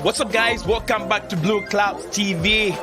What's up, guys? Welcome back to Blueclouds TV.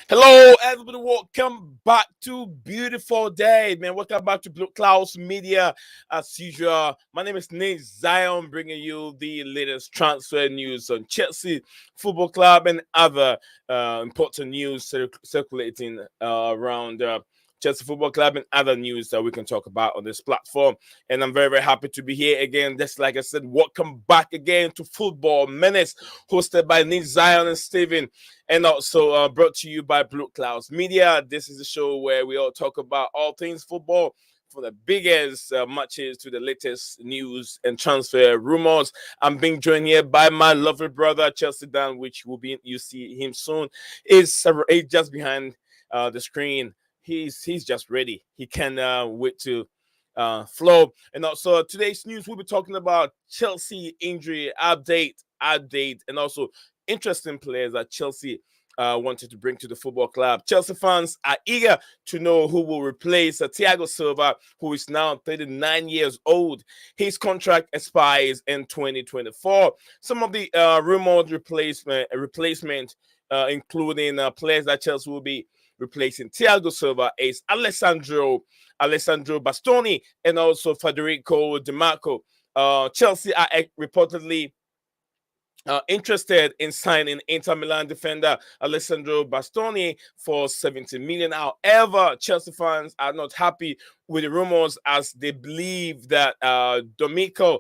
Hello, everybody. Welcome back to beautiful day, man. Welcome back to Blueclouds Media as usual. My name is Nate Zion, bringing you the latest transfer news on Chelsea Football Club and other important news circulating around Chelsea Football Club and other news that we can talk about on this platform. And I'm very, very happy to be here again. Just like I said, welcome back again to Football Menace, hosted by Nate Zion and Steven, and also brought to you by Blueclouds Media. This is a show where we all talk about all things football, from the biggest matches to the latest news and transfer rumors. I'm being joined here by my lovely brother, Chelsea Dan, which will be, you see him soon. He's just behind the screen. He's just ready. He can wait to flow. And also today's news, we'll be talking about Chelsea injury update, and also interesting players that Chelsea wanted to bring to the football club. Chelsea fans are eager to know who will replace Thiago Silva, who is now 39 years old. His contract expires in 2024. Some of the rumored replacement, including players that Chelsea will be replacing Thiago Silva, is Alessandro Bastoni and also Federico Dimarco. Chelsea are reportedly interested in signing Inter Milan defender Alessandro Bastoni for 70 million. However, Chelsea fans are not happy with the rumors, as they believe that Dimarco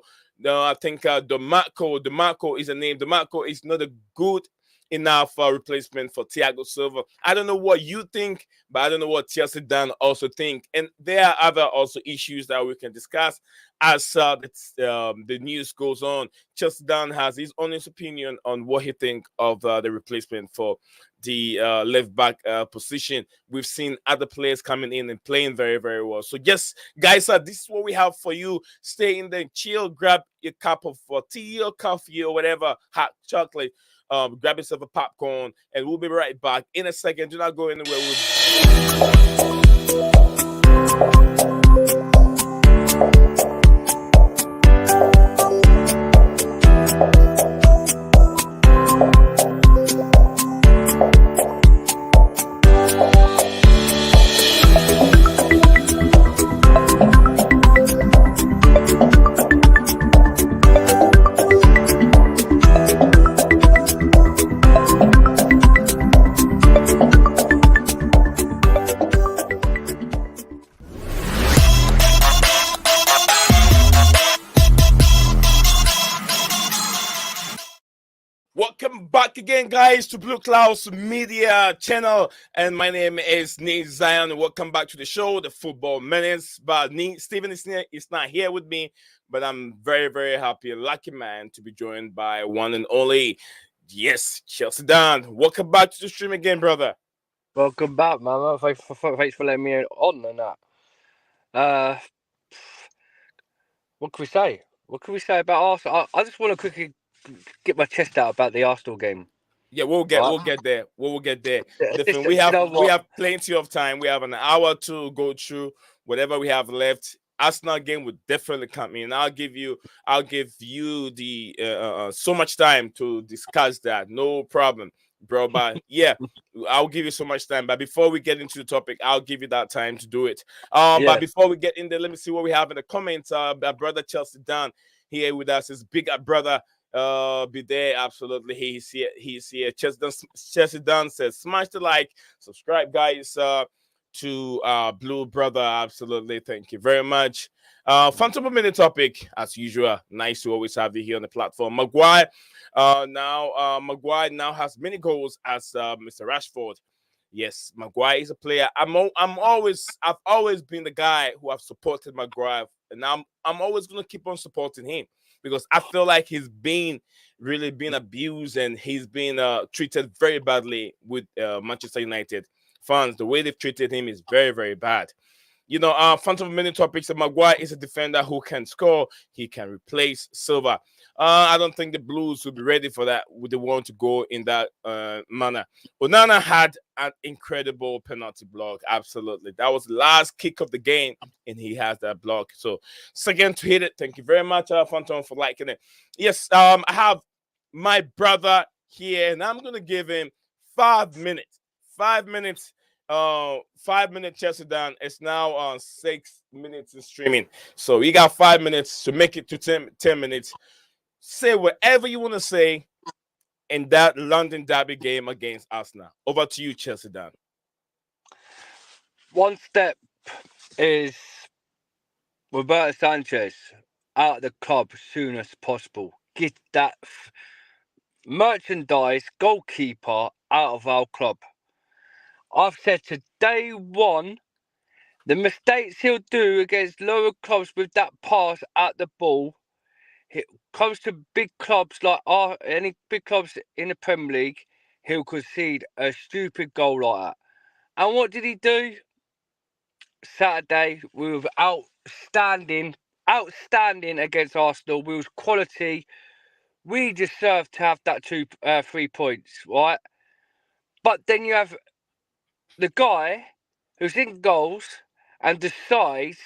is a name. Dimarco is not a good enough replacement for Thiago Silva. I don't know what you think, but I don't know what Chelsea Dan also think. And there are other also issues that we can discuss as the news goes on. Chelsea Dan has his honest opinion on what he thinks of the replacement for the left back position. We've seen other players coming in and playing very, very well. So yes, guys, this is what we have for you. Stay in there, chill, grab your cup of tea or coffee or whatever, hot chocolate. Grab yourself a popcorn, and we'll be right back in a second. Do not go anywhere. Welcome back again, guys, to Blueclouds Media channel, and my name is Nate Zion. Welcome back to the show, the Football Menace. But Steven is not here with me, but I'm very, very happy and lucky man to be joined by one and only, yes, Chelsea Dan. Welcome back to the stream again, brother. Welcome back, man. Thanks for letting me on and that. What can we say? What can we say about Arsenal? I just want to quickly get my chest out about the Arsenal game. Yeah, we'll get there. We'll get there. We have plenty of time. We have an hour to go through whatever we have left. Arsenal game would definitely come in. I'll give you the so much time to discuss that. No problem, bro. But yeah, I'll give you so much time. But before we get into the topic, I'll give you that time to do it. But before we get in there, let me see what we have in the comments. Our brother Chelsea Dan here with us, his big brother. Be there, absolutely. He's here. Chelsea Dan says, smash the like, subscribe, guys. To Blue Brother, absolutely. Thank you very much. Phantom minute topic, as usual. Nice to always have you here on the platform. Maguire now has many goals as Mr. Rashford. Yes, Maguire is a player. I've always been the guy who have supported Maguire, and I'm always gonna keep on supporting him because I feel like he's really been abused and he's been treated very badly with Manchester United fans. The way they've treated him is very, very bad. Phantom many topics. Maguire is a defender who can score. He can replace Silva. I don't think the Blues will be ready for that. Would they want to go in that manner? Onana had an incredible penalty block. Absolutely. That was the last kick of the game, and he has that block. So, second to hit it. Thank you very much, Phantom, for liking it. Yes, I have my brother here, and I'm going to give him 5 minutes. 5 minutes. 5 minute Chelsea down. It's now on 6 minutes in streaming. So you got 5 minutes to make it to 10 minutes. Say whatever you want to say in that London derby game against Arsenal. Over to you, Chelsea down. One step is Roberto Sanchez out of the club as soon as possible. Get that merchandise goalkeeper out of our club. I've said to day one, the mistakes he'll do against lower clubs with that pass at the ball, it comes to big clubs like any big clubs in the Premier League, he'll concede a stupid goal like that. And what did he do? Saturday, we were outstanding against Arsenal. We was quality. We deserved to have that 3 points, right? But then you have the guy who's in goals and decides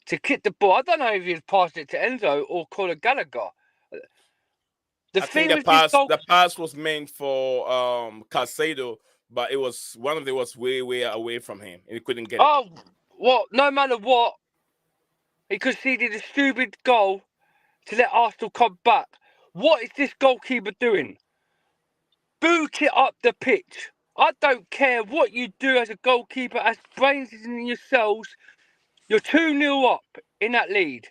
to kick the ball. I don't know if he's passed it to Enzo or Conor Gallagher. I think the pass was meant for Caicedo, but it was one of them was way, way away from him, and he couldn't get it. Oh, what? No matter what, he conceded a stupid goal to let Arsenal come back. What is this goalkeeper doing? Boot it up the pitch. I don't care what you do as a goalkeeper, as brains in yourselves. You're 2-0 up in that lead.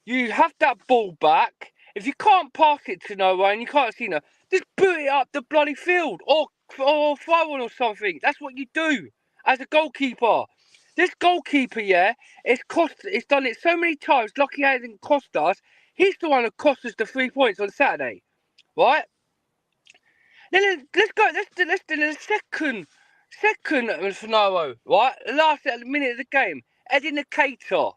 You have that ball back. If you can't pass it to no one, you can't see no, just boot it up the bloody field or throw one or something. That's what you do as a goalkeeper. This goalkeeper, it's done it so many times. Lucky hasn't cost us. He's the one who cost us the 3 points on Saturday, right? Then let's go. Let's do the second scenario, right? The last minute of the game, Eddie Nakator.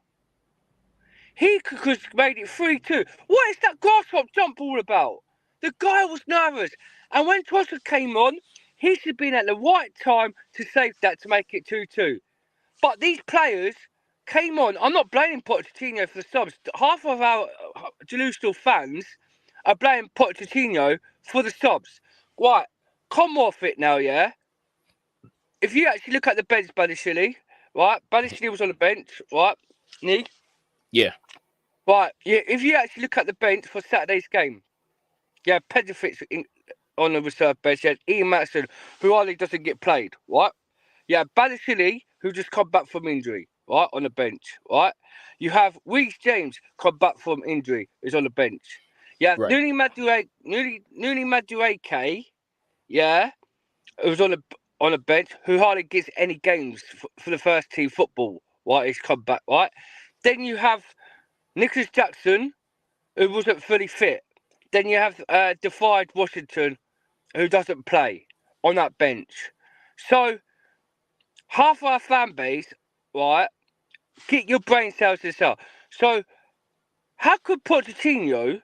He could have made it 3-2. What is that grasshopper jump all about? The guy was nervous, and when Trossard came on, he should have been at the right time to save that to make it 2-2. But these players came on. I'm not blaming Pochettino for the subs. Half of our delusional fans are blaming Pochettino for the subs. Right, come off it now, yeah? If you actually look at the bench, Badiashile, right? Badiashile was on the bench, right? Nick? Yeah. Right, yeah, if you actually look at the bench for Saturday's game, yeah, Pedrovic on the reserve bench, yeah, Ian Matson, who hardly doesn't get played, right? Yeah, Badiashile, who just come back from injury, right, on the bench, right? You have Reece James come back from injury, is on the bench. Yeah, right. Nuni Madueke, yeah, who's on the bench, who hardly gets any games for the first team football, right? He's come back, right? Then you have Nicholas Jackson, who wasn't fully fit. Then you have Defied Washington, who doesn't play on that bench. So half our fan base, right? Get your brain cells to cell. So how could Pochettino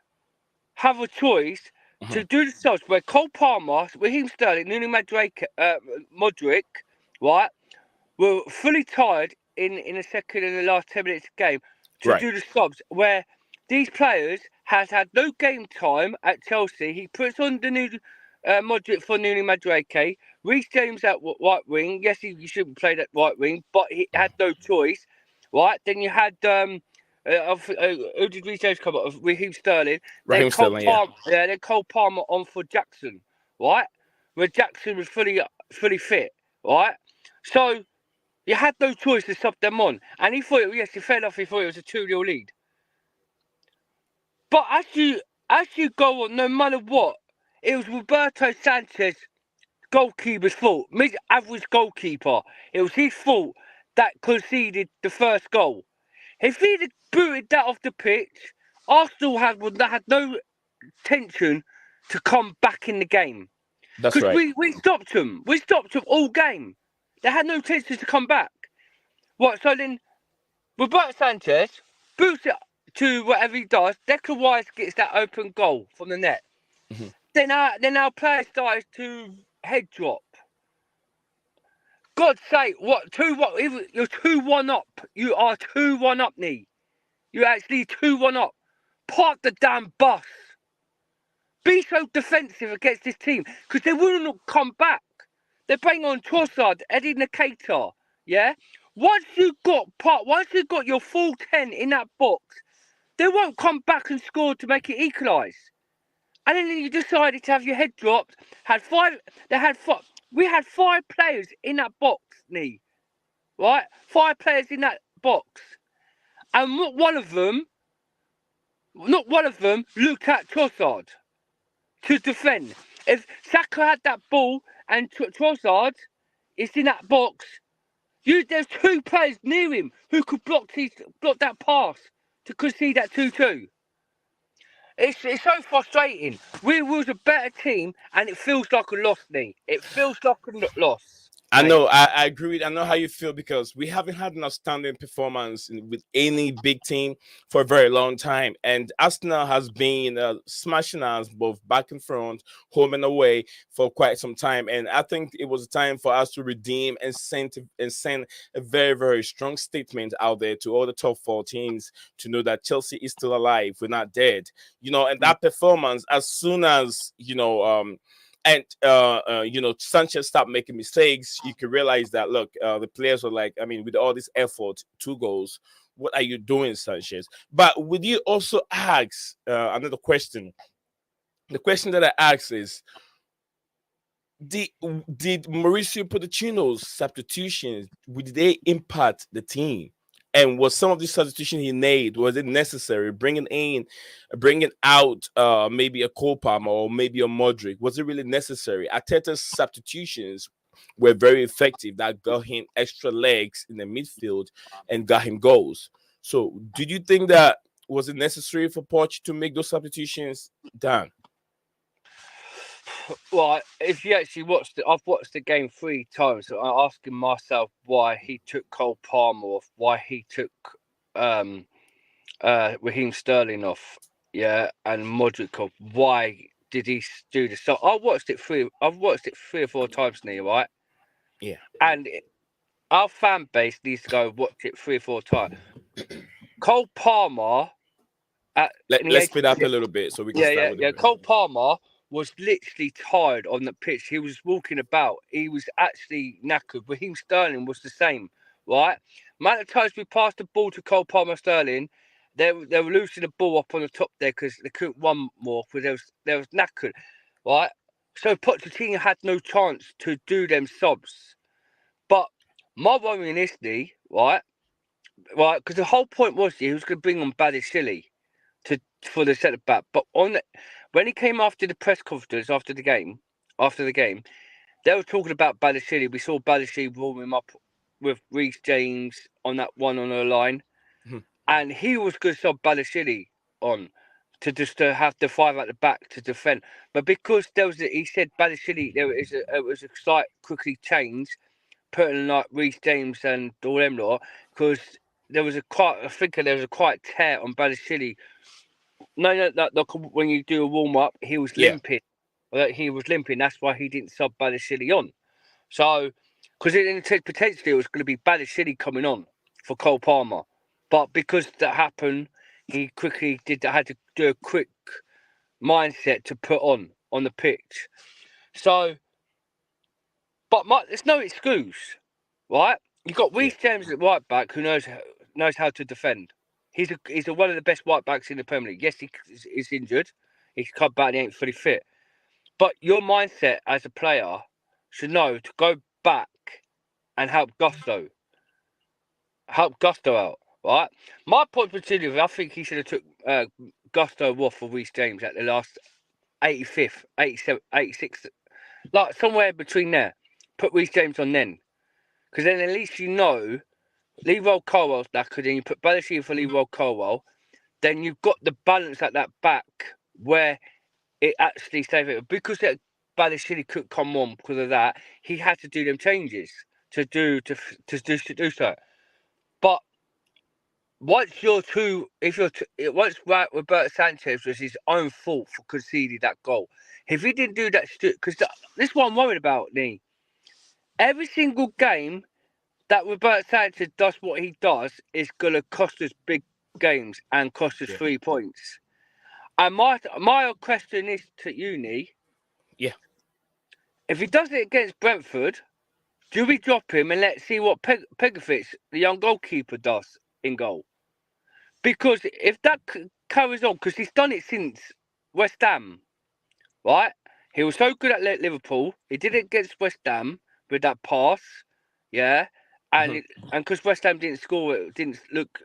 have a choice to do the subs where Cole Palmer, Raheem Sterling, Nuno Modric, right, were fully tired in a second in the last 10 minutes of the game to Right. do the subs where these players has had no game time at Chelsea. He puts on the new Modric for Nuni Madueke. Reece James at right wing. Yes, he shouldn't play that right wing, but he had no choice. Right. Then you had who did Reece James come up with? Raheem Sterling. Raheem Sterling, yeah. Then Cole Palmer on for Jackson. Right. Where Jackson was fully fit. Right. So you had no choice to sub them on, and he thought, yes, he fell off. He thought it was a 2-0 lead. But as you go on, no matter what, it was Roberto Sanchez, goalkeeper's fault. Mid-average goalkeeper. It was his fault that conceded the first goal. If he'd have booted that off the pitch, Arsenal had no intention to come back in the game. That's Because right. we stopped them. We stopped them all game. They had no intention to come back. What? So then, Roberto Sanchez boots it to whatever he does. Declan Rice gets that open goal from the net. Mhm. Then our player started to head drop. God's sake, what? You're 2-1 up. You are 2-1 up, Nee. You're actually 2-1 up. Park the damn bus. Be so defensive against this team because they will not come back. They're playing on Trossard, Eddie Nketiah, yeah? Once you've got your full 10 in that box, they won't come back and score to make it equalise. And then you decided to have your head dropped. We had 5 players in that box, Nee. Right? 5 players in that box. And not one of them looked at Trossard to defend. If Saka had that ball and Trossard is in that box, there's 2 players near him who could block that pass to concede that 2-2. It's so frustrating. We was a better team, and it feels like a loss, Nee. It feels like a loss. I Mate. know. I agree. I know how you feel because we haven't had an outstanding performance with any big team for a very long time, and Arsenal has been smashing us both back and front, home and away for quite some time. And I think it was time for us to redeem and send a very, very strong statement out there to all the top 4 teams to know that Chelsea is still alive. We're not dead. And that performance, as soon as Sanchez stopped making mistakes, you can realize that, look, the players were like, I mean, with all this effort, 2 goals, what are you doing, Sanchez? But would you also ask another question? The question that I ask is, did Mauricio Pochettino's substitutions, did they impact the team? And was some of the substitution he made, was it necessary? Bringing out maybe a Cole Palmer or maybe a Modric, was it really necessary? Arteta's substitutions were very effective. That got him extra legs in the midfield and got him goals. So, did you think that was it necessary for Poch to make those substitutions? Dan? Well, if you actually I've watched the game 3 times, so I'm asking myself why he took Cole Palmer off, why he took Raheem Sterling off, yeah, and Modric off. Why did he do this? So I've watched it 3 or 4 times now, right? Yeah. And our fan base needs to go watch it 3 or 4 times. Cole Palmer. Let's speed up a little bit so we can start with Cole Palmer was literally tired on the pitch. He was walking about. He was actually knackered. Raheem Sterling was the same, right? Amount of times we passed the ball to Cole Palmer Sterling, they were losing the ball up on the top there because they couldn't run more because they was knackered, right? So Pochettino had no chance to do them subs. But my worry in this, right? Because the whole point was he was going to bring on Badiashile for the centre back, but when he came after the press conference after the game, they were talking about Badiashile. We saw Badiashile warm him up with Reece James on that one on the line, and he was going to sub Badiashile on to have the 5 at the back to defend. But because he said Badiashile, it was a slight quickly change, putting like Reece James and all them lot because there was a quite tear on Badiashile. No, when you do a warm up, he was limping. He was limping. That's why he didn't sub Badiashile on. So, because potentially it was going to be Badiashile coming on for Cole Palmer. But because that happened, he quickly had to do a quick mindset to put on the pitch. So, but there's no excuse, right? You've got Reece James at right back who knows how to defend. He's one of the best right backs in the Premier League. Yes, he's injured. He's come back and he ain't fully fit. But your mindset as a player should know to go back and help Gusto out, right? My point with Silva, I think he should have took Gusto off for Reece James at the last 85th, 87th, 86th, like somewhere between there. Put Reece James on then. Because then at least you know Leroy Colwell's knackered and you put Balashi for Leroy Colwell, then you've got the balance at that back where it actually saved it. Because Balashi couldn't come on because of that, he had to do them changes to do so. But once Roberto Sanchez was his own fault for conceding that goal. If he didn't do that, because this is what I'm worried about, Nee. Every single game that Roberto Sanchez does what he does is going to cost us big games and cost us 3 points. And my question is to you, Nee. Yeah. If he does it against Brentford, do we drop him and let's see what Pegovic, the young goalkeeper, does in goal? Because if that carries on, because he's done it since West Ham, right? He was so good at Liverpool. He did it against West Ham with that pass, yeah. And because West Ham didn't score, it didn't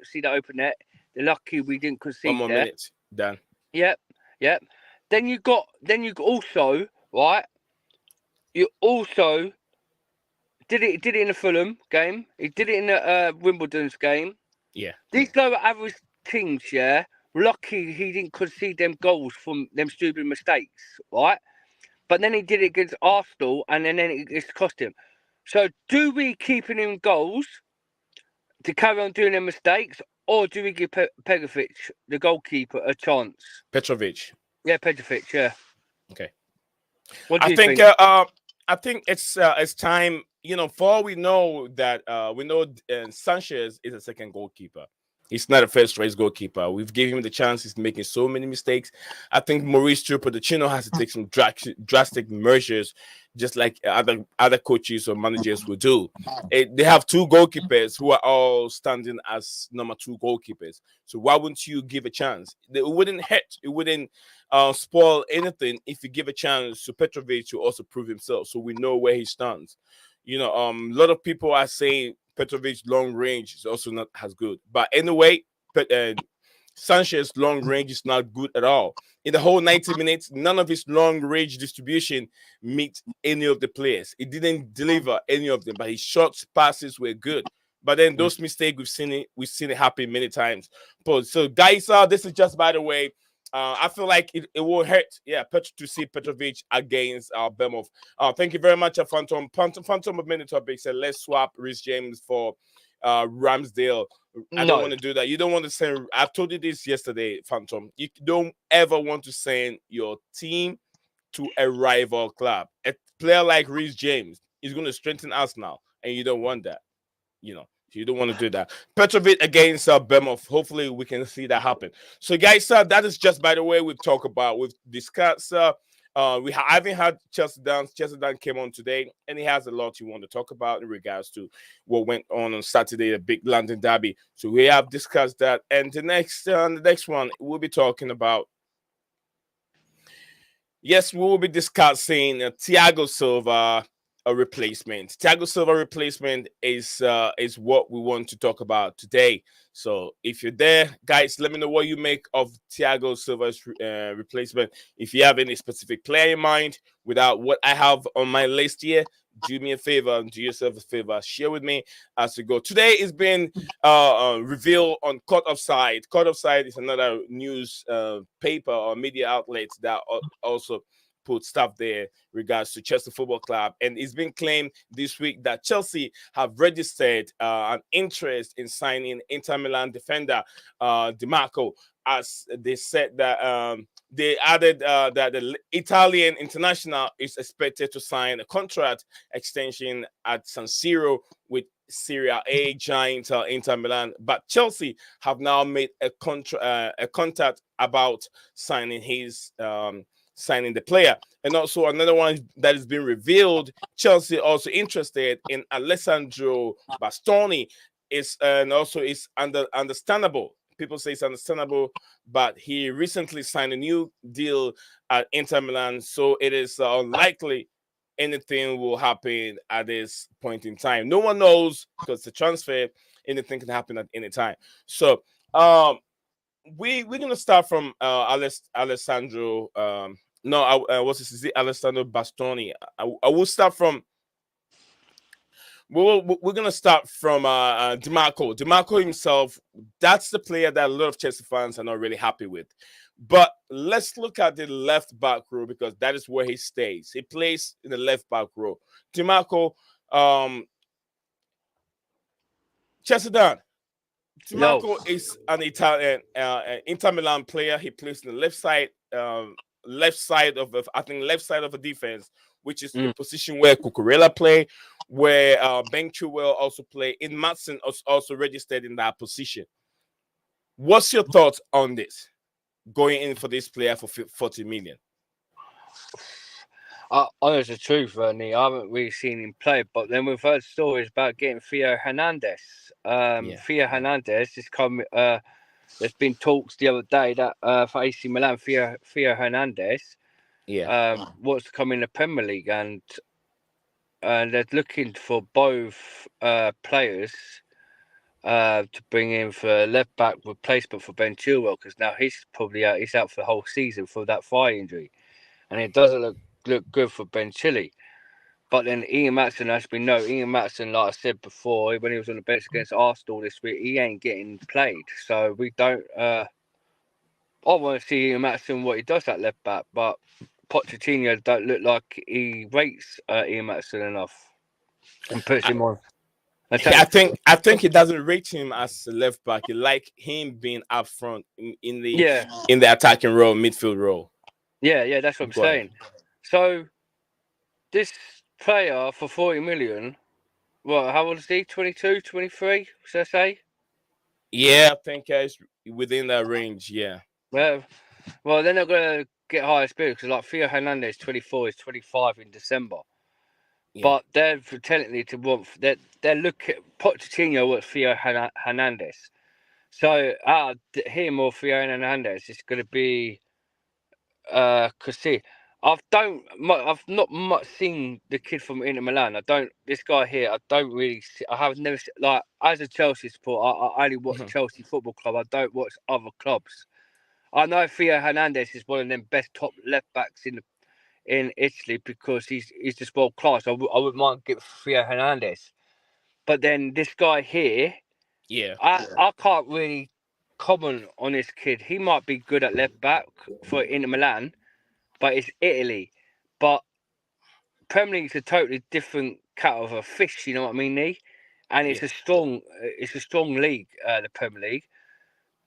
see that open net. They're lucky we didn't concede. 1 more minute, done. Yep. Then you also, right? You also did it in the Fulham game. He did it in the Wimbledon's game. Yeah. These lower average teams, yeah, lucky he didn't concede them goals from them stupid mistakes, right? But then he did it against Arsenal, and then it's cost him. So do we keep him in goals to carry on doing them mistakes, or do we give Pegovic, the goalkeeper, a chance? Petrovic. Yeah, Petrovic, yeah. Okay. What do you think? I think it's time. You know, for all we know that Sanchez is a second goalkeeper. He's not a first-race goalkeeper. We've given him the chance. He's making so many mistakes. I think Mauricio Pochettino has to take some drastic measures, just like other coaches or managers will do. They have 2 goalkeepers who are all standing as number 2 goalkeepers. So why wouldn't you give a chance? It wouldn't hurt. It wouldn't spoil anything if you give a chance to Petrovic to also prove himself, so we know where he stands. You know, a lot of people are saying Petrovic's long range is also not as good. But anyway, Sanchez long range is not good at all. In the whole 90 minutes, none of his long range distribution meet any of the players. It didn't deliver any of them, but his shots, passes were good. But then those mistakes, we've seen it happen many times. But so guys, this is just by the way. I feel like it will hurt, to see Petrovic against Bournemouth. Thank you very much, Phantom. Phantom of Many Topics said, let's swap Reece James for Ramsdale. I don't want to do that. You don't want to send. I told you this yesterday, Phantom. You don't ever want to send your team to a rival club. A player like Reece James is going to strengthen us now, and you don't want that. You know. You don't want to do that. Petrovic against Bournemouth. Hopefully, we can see that happen. So, guys, that is just by the way we've discussed. I haven't had Chelsea Dan. Chelsea Dan came on today, and he has a lot he want to talk about in regards to what went on Saturday, the big London derby. So we have discussed that, and the next one we'll be talking about. Yes, we will be discussing Thiago Silva. A replacement. Thiago Silva replacement is what we want to talk about today. So if you're there, guys, let me know what you make of Thiago Silva's replacement. If you have any specific player in mind, without what I have on my list here, do me a favor and do yourself a favor. Share with me as we go. Today is been revealed on Caught Offside. Caught Offside is another news paper or media outlet that also put stuff there regards to Chelsea Football Club, and it's been claimed this week that Chelsea have registered an interest in signing Inter Milan defender Dimarco, as they said that they added that the Italian international is expected to sign a contract extension at San Siro with Serie A giant Inter Milan, but Chelsea have now made a contact about signing signing the player. And also another one that has been revealed, Chelsea also interested in Alessandro Bastoni. It's understandable. People say it's understandable, but he recently signed a new deal at Inter Milan, so it is unlikely anything will happen at this point in time. No one knows because the transfer, anything can happen at any time. So we're gonna start from Alessandro. No, what's this? Is it Alessandro Bastoni? I will start from. We're gonna start from Dimarco. Dimarco himself. That's the player that a lot of Chelsea fans are not really happy with. But let's look at the left back row because that is where he stays. He plays in the left back row. Dimarco, Chelsea Dan. Dimarco is an Italian Inter Milan player. He plays in the left side of a defense, which is the position where Cucurella play, where Ben Chilwell also play. In Madsen also registered in that position. What's your thoughts on this? Going in for this player for 40 million? Honest the truth, Ernie, I haven't really seen him play, but then we've heard stories about getting Theo Hernandez. Theo Hernandez has come. There's been talks the other day that for AC Milan, Theo Hernandez, wants to come in the Premier League, and they're looking for both players to bring in for left back replacement for Ben Chilwell, because now he's probably out. He's out for the whole season for that thigh injury, and it doesn't look good for Ben Chilwell. But then Ian Maatsen, as we know, like I said before, when he was on the bench against Arsenal this week, he ain't getting played. So we don't. I want to see Ian Maatsen what he does at left back, but Pochettino don't look like he rates Ian Maatsen enough and puts him on. I think he doesn't rate him as a left back. He like him being up front in the attacking role, midfield role. Yeah, that's what I'm saying. So this player for 40 million, how old is he? 22, 23, should I say? Yeah, I think it's within that range, yeah. Well, they're not going to get higher speed because like Theo Hernandez, 24, is 25 in December. Yeah. But they're pretending to want, they're looking, Pochettino wants Theo Hernandez. So him or Theo Hernandez is going to be, because I've not much seen the kid from Inter Milan. This guy here, I have never, like, as a Chelsea supporter, I only watch Chelsea Football Club. I don't watch other clubs. I know Theo Hernandez is one of them best top left backs in Italy because he's just world class. I wouldn't mind getting Theo Hernandez. But then this guy here, I can't really comment on this kid. He might be good at left back for Inter Milan, but it's Italy. But Premier League's a totally different cut of a fish, you know what I mean, Nee? And it's a strong league, the Premier League.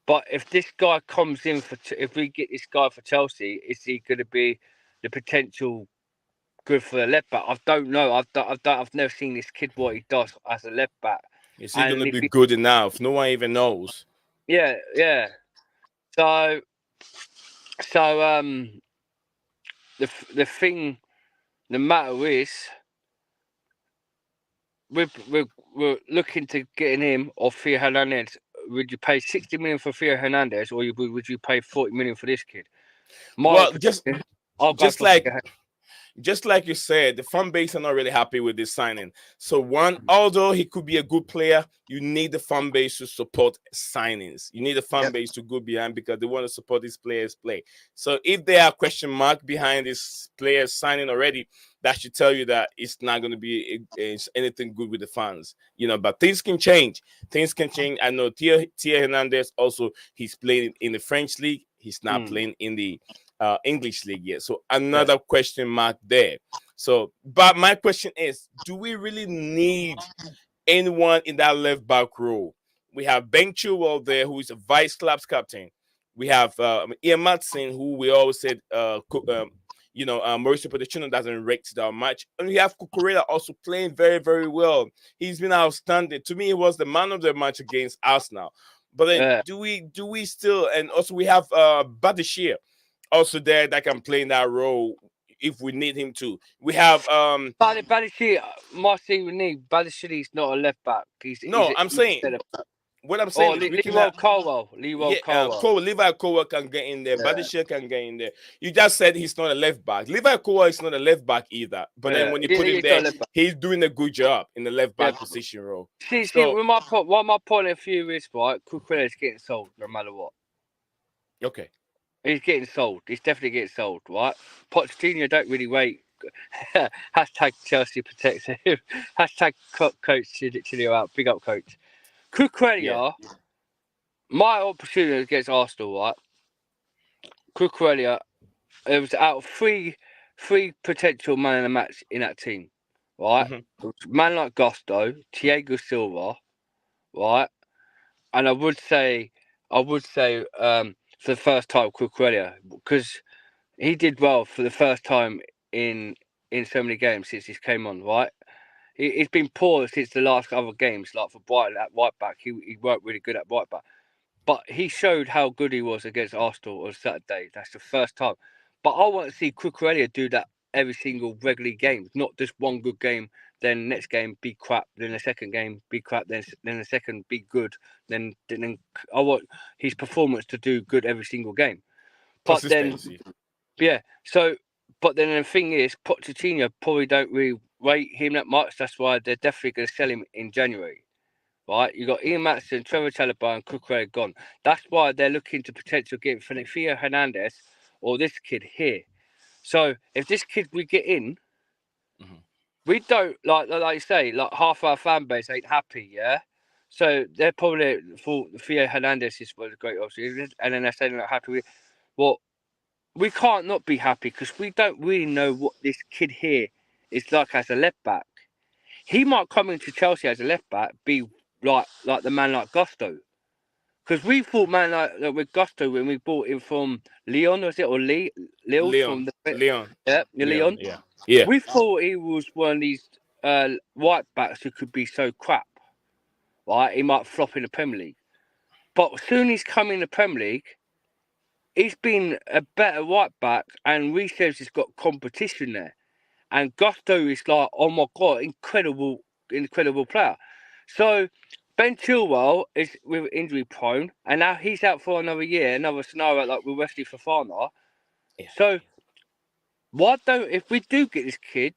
But if this guy comes in if we get this guy for Chelsea, is he going to be the potential good for the left back? I don't know. I've never seen this kid what he does as a left back. Is he going to be good enough? No one even knows. Yeah. So the thing, the matter is, we're looking to getting him or Theo Hernandez. Would you pay 60 million for Theo Hernandez, or would you pay 40 million for this kid? Just like you said, the fan base are not really happy with this signing. So although he could be a good player, you need the fan base to support signings. You need the fan base to go behind because they want to support these players' play. So if there are question mark behind this players signing already, that should tell you that it's not going to be anything good with the fans. But things can change. I know Theo Hernandez also, he's playing in the French league. He's not playing in the English league yet. So another question mark there. So, but my question is, do we really need anyone in that left back role? We have Ben Chilwell there, who is a vice club's captain. We have Ian Maatsen, who we always said, Mauricio Pochettino doesn't rate that much. And we have Cucurella also playing very, very well. He's been outstanding. To me, he was the man of the match against Arsenal. But then do we still, and also we have Badishir also there that can play in that role if we need him to. We have Badishir, my thing we need, Badishir is not a left back. I'm saying Leroy Colwell. Levi Colwell can get in there. Badishir can get in there. You just said he's not a left back. Levi Colwell is not a left back either. But then when you put him there, he's doing a good job in the left back position role. See, my point of view is, right, Cucurella is getting sold no matter what. Okay. He's getting sold. He's definitely getting sold, right? Pochettino don't really wait. Hashtag Chelsea protects him. Hashtag coach Chilio out. Big up, coach. Cucurella, my opportunity against Arsenal, right? Cucurella, it was out of three potential man of the match in that team, right? Mm-hmm. Man like Gusto, Thiago Silva, right? And I would say, for the first time, Cucurella, because he did well for the first time in so many games since he's came on, right? He's been poor since the last other games, like for Brighton at right back. He weren't really good at right back. But he showed how good he was against Arsenal on Saturday. That's the first time. But I want to see Cucurella do that every single regular game, not just one good game, then next game be crap, then the second game be crap, then the second be good, then I want his performance to do good every single game. But then, but then the thing is, Pochettino probably don't really rate him that much. That's why they're definitely going to sell him in January. Right? You got Ian Maatson, Trevor Chalobah, and Cucurella gone. That's why they're looking to potentially get Theo Hernandez or this kid here. So if this kid we get in, we don't like you say, like half our fan base ain't happy, yeah. So they're probably thought Theo Hernandez is one of the great options, and then they're saying they're not happy with. Well, we can't not be happy because we don't really know what this kid here is like as a left back. He might come into Chelsea as a left back, be like the man like Gusto, because we thought man like with Gusto when we bought him from Leon, was it or Leon? Leon. Yeah, Leon. Yeah. We thought he was one of these right backs who could be so crap, right? He might flop in the Premier League, but as soon as he's come in the Premier League, he's been a better right back, and Reece has got competition there. And Gusto is like, oh my God, incredible player. So Ben Chilwell is with injury prone, and now he's out for another year, another scenario like with Wesley Fofana. Yeah. So why don't, if we do get this kid,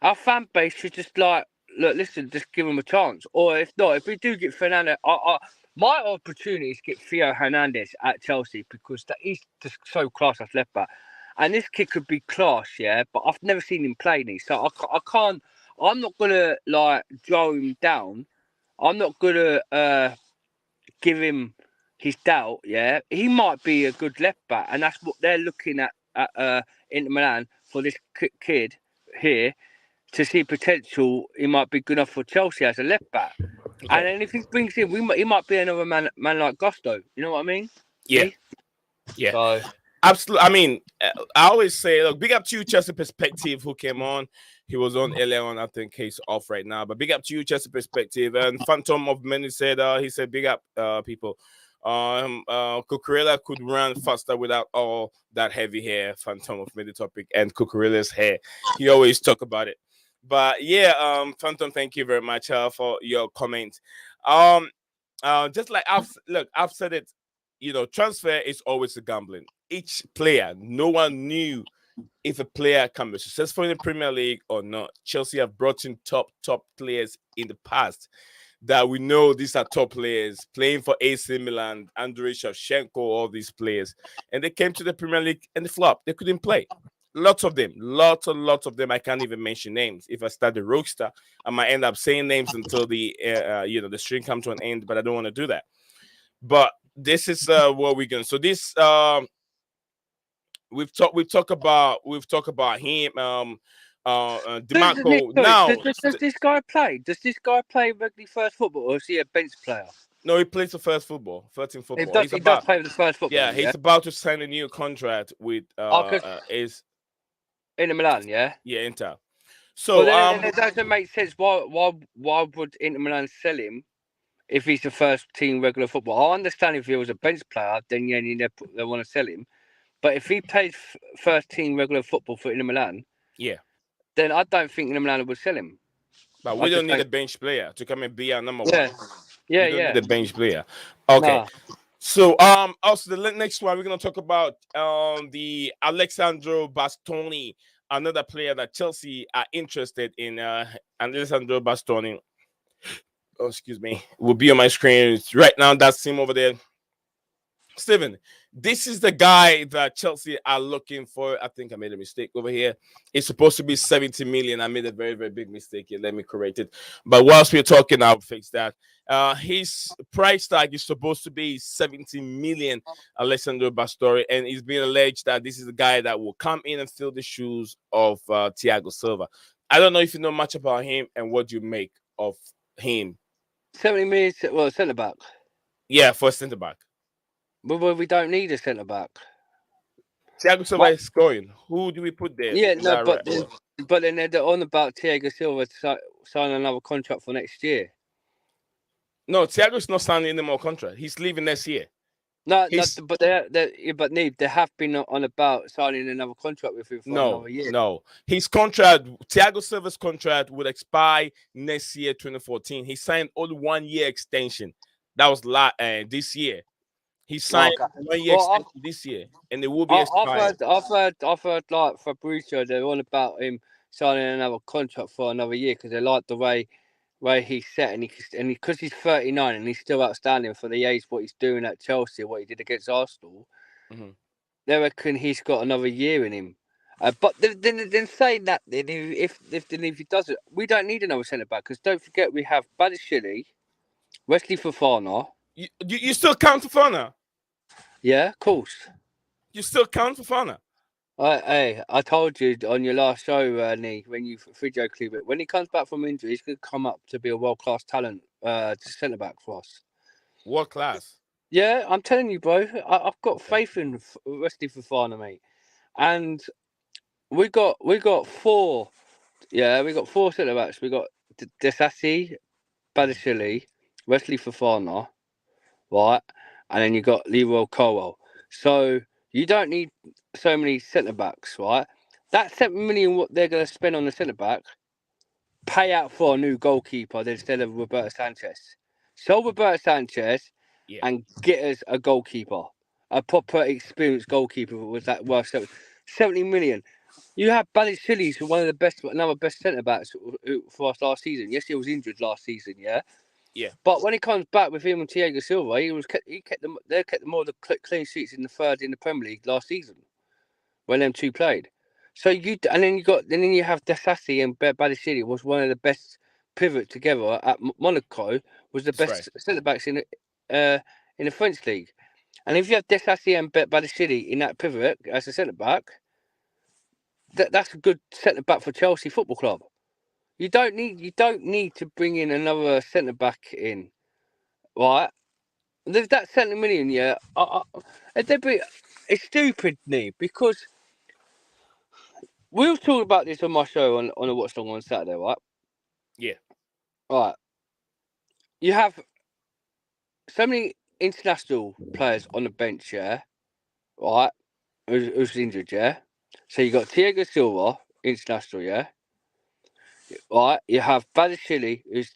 our fan base should just like, look, listen, just give him a chance. Or if not, if we do get Fernando, my opportunity is to get Theo Hernandez at Chelsea because he's just so class as left back. And this kid could be class, yeah, but I've never seen him play these. So I can't, I'm not going to like throw him down. I'm not going to give him his doubt, yeah. He might be a good left back, and that's what they're looking at Inter Milan for this kid here to see potential. He might be good enough for Chelsea as a left back. Okay. And then if he brings in, he might be another man like Gusto. You know what I mean? Yeah. Me? Yeah. So, absolutely. I mean, I always say, look, big up to you, Chelsea Perspective, who came on. He was on earlier on. I think he's off right now. But big up to you, Chelsea Perspective. And Phantom of Many said, he said, big up, people. Cucurella could run faster without all that heavy hair. Phantom of Many topic and Cucurella's hair. He always talk about it. But yeah, Phantom, thank you very much for your comment. Just like I've said it, transfer is always a gambling. Each player, no one knew if a player can be successful in the Premier League or not. Chelsea have brought in top players in the past that we know these are top players playing for AC Milan, Andrei Shevchenko, all these players. And they came to the Premier League and they flopped. They couldn't play. Lots of them. I can't even mention names. If I start the roster, I might end up saying names until the the stream comes to an end, but I don't want to do that. But this is what we're going. So this we've talked about him. Dimarco. Does this guy play? Does this guy play regularly first football, or is he a bench player? No, he plays the first football, 13 football. He does play the first football. Yeah, he's about to sign a new contract with Inter Milan, yeah. Yeah, Inter. Well, So then it doesn't make sense. Why would Inter Milan sell him if he's the first team regular football? I understand if he was a bench player, then yeah, they want to sell him. But if he played first team regular football for Inter Milan, yeah, then I don't think Inter Milan would sell him. but I we don't just need a don't. bench player to come and be our number one. Yeah, yeah, We don't need yeah. a bench player. Okay. Nah. So also the next one we're gonna talk about the Alessandro Bastoni, another player that Chelsea are interested in. Alessandro Bastoni. Oh, excuse me. Will be on my screen right now. That's him over there. Steven, this is the guy that Chelsea are looking for. I think I made a mistake over here. It's supposed to be 70 million. I made a very, very big mistake here. Let me correct it. But whilst we're talking, I'll fix that. His price tag is supposed to be 70 million, Alessandro Bastoni, and it's been alleged that this is the guy that will come in and fill the shoes of Thiago Silva. I don't know if you know much about him and what you make of him. 70 million, well, centre back. Yeah, for centre back. But we don't need a centre back. Thiago Silva is scoring. Who do we put there? Yeah, no, but then they're on about Thiago Silva to sign another contract for next year. No, Thiago's not signing any more contract. He's leaving next year. No, but they have been on about signing another contract with him for another year. No. His contract, Thiago Silva's contract, would expire next year, 2014. He signed only 1 year extension. That was this year. He signed 1 year extension this year, and it will be expired. I've heard like Fabrizio, they're on about him signing another contract for another year because they like the way he's set, and because he's 39 and he's still outstanding for the age, what he's doing at Chelsea, what he did against Arsenal. Mm-hmm. They reckon he's got another year in him. But then saying that, then if he doesn't, we don't need another centre back because don't forget we have Badiashile, Wesley Fofana. You still count Fofana? Yeah, of course. You still count Fofana? Hey, I told you on your last show, Nee, when you video clip it, when he comes back from injury, he's going to come up to be a world-class talent centre back for us. World class. Yeah, I'm telling you, bro. I've got faith in Wesley Fofana, mate. And we got four. Yeah, we got four centre backs. We got Desassi, Badiashile, Wesley Fofana, right, and then you got Leroy Colwell. So you don't need so many centre backs, right? That 7 million what they're going to spend on the centre back, pay out for a new goalkeeper instead of Roberto Sanchez. Sell Roberto Sanchez and get us a goalkeeper, a proper experienced goalkeeper was that worth 70 million. You have Badiashile, who's one of the best, another best centre backs for us last season. Yes, he was injured last season, yeah. Yeah. But when he comes back with him and Thiago Silva, they kept them all the clean sheets in the Premier League last season when them two played. So then you have Desassi and Badiashile was one of the best pivot together at Monaco, was the best centre backs in the French league. And if you have Desassi and Badiashile in that pivot as a centre back, that's a good centre back for Chelsea Football Club. You don't need to bring in another centre back in, right? There's that 70 million, yeah. It's stupid, Nee, because we were talking about this on my show on a watch long on Saturday, right? Yeah. Right. You have so many international players on the bench, yeah. Right. Who's injured, yeah. So you got Thiago Silva, international, yeah. Right. You have Badiashile, who's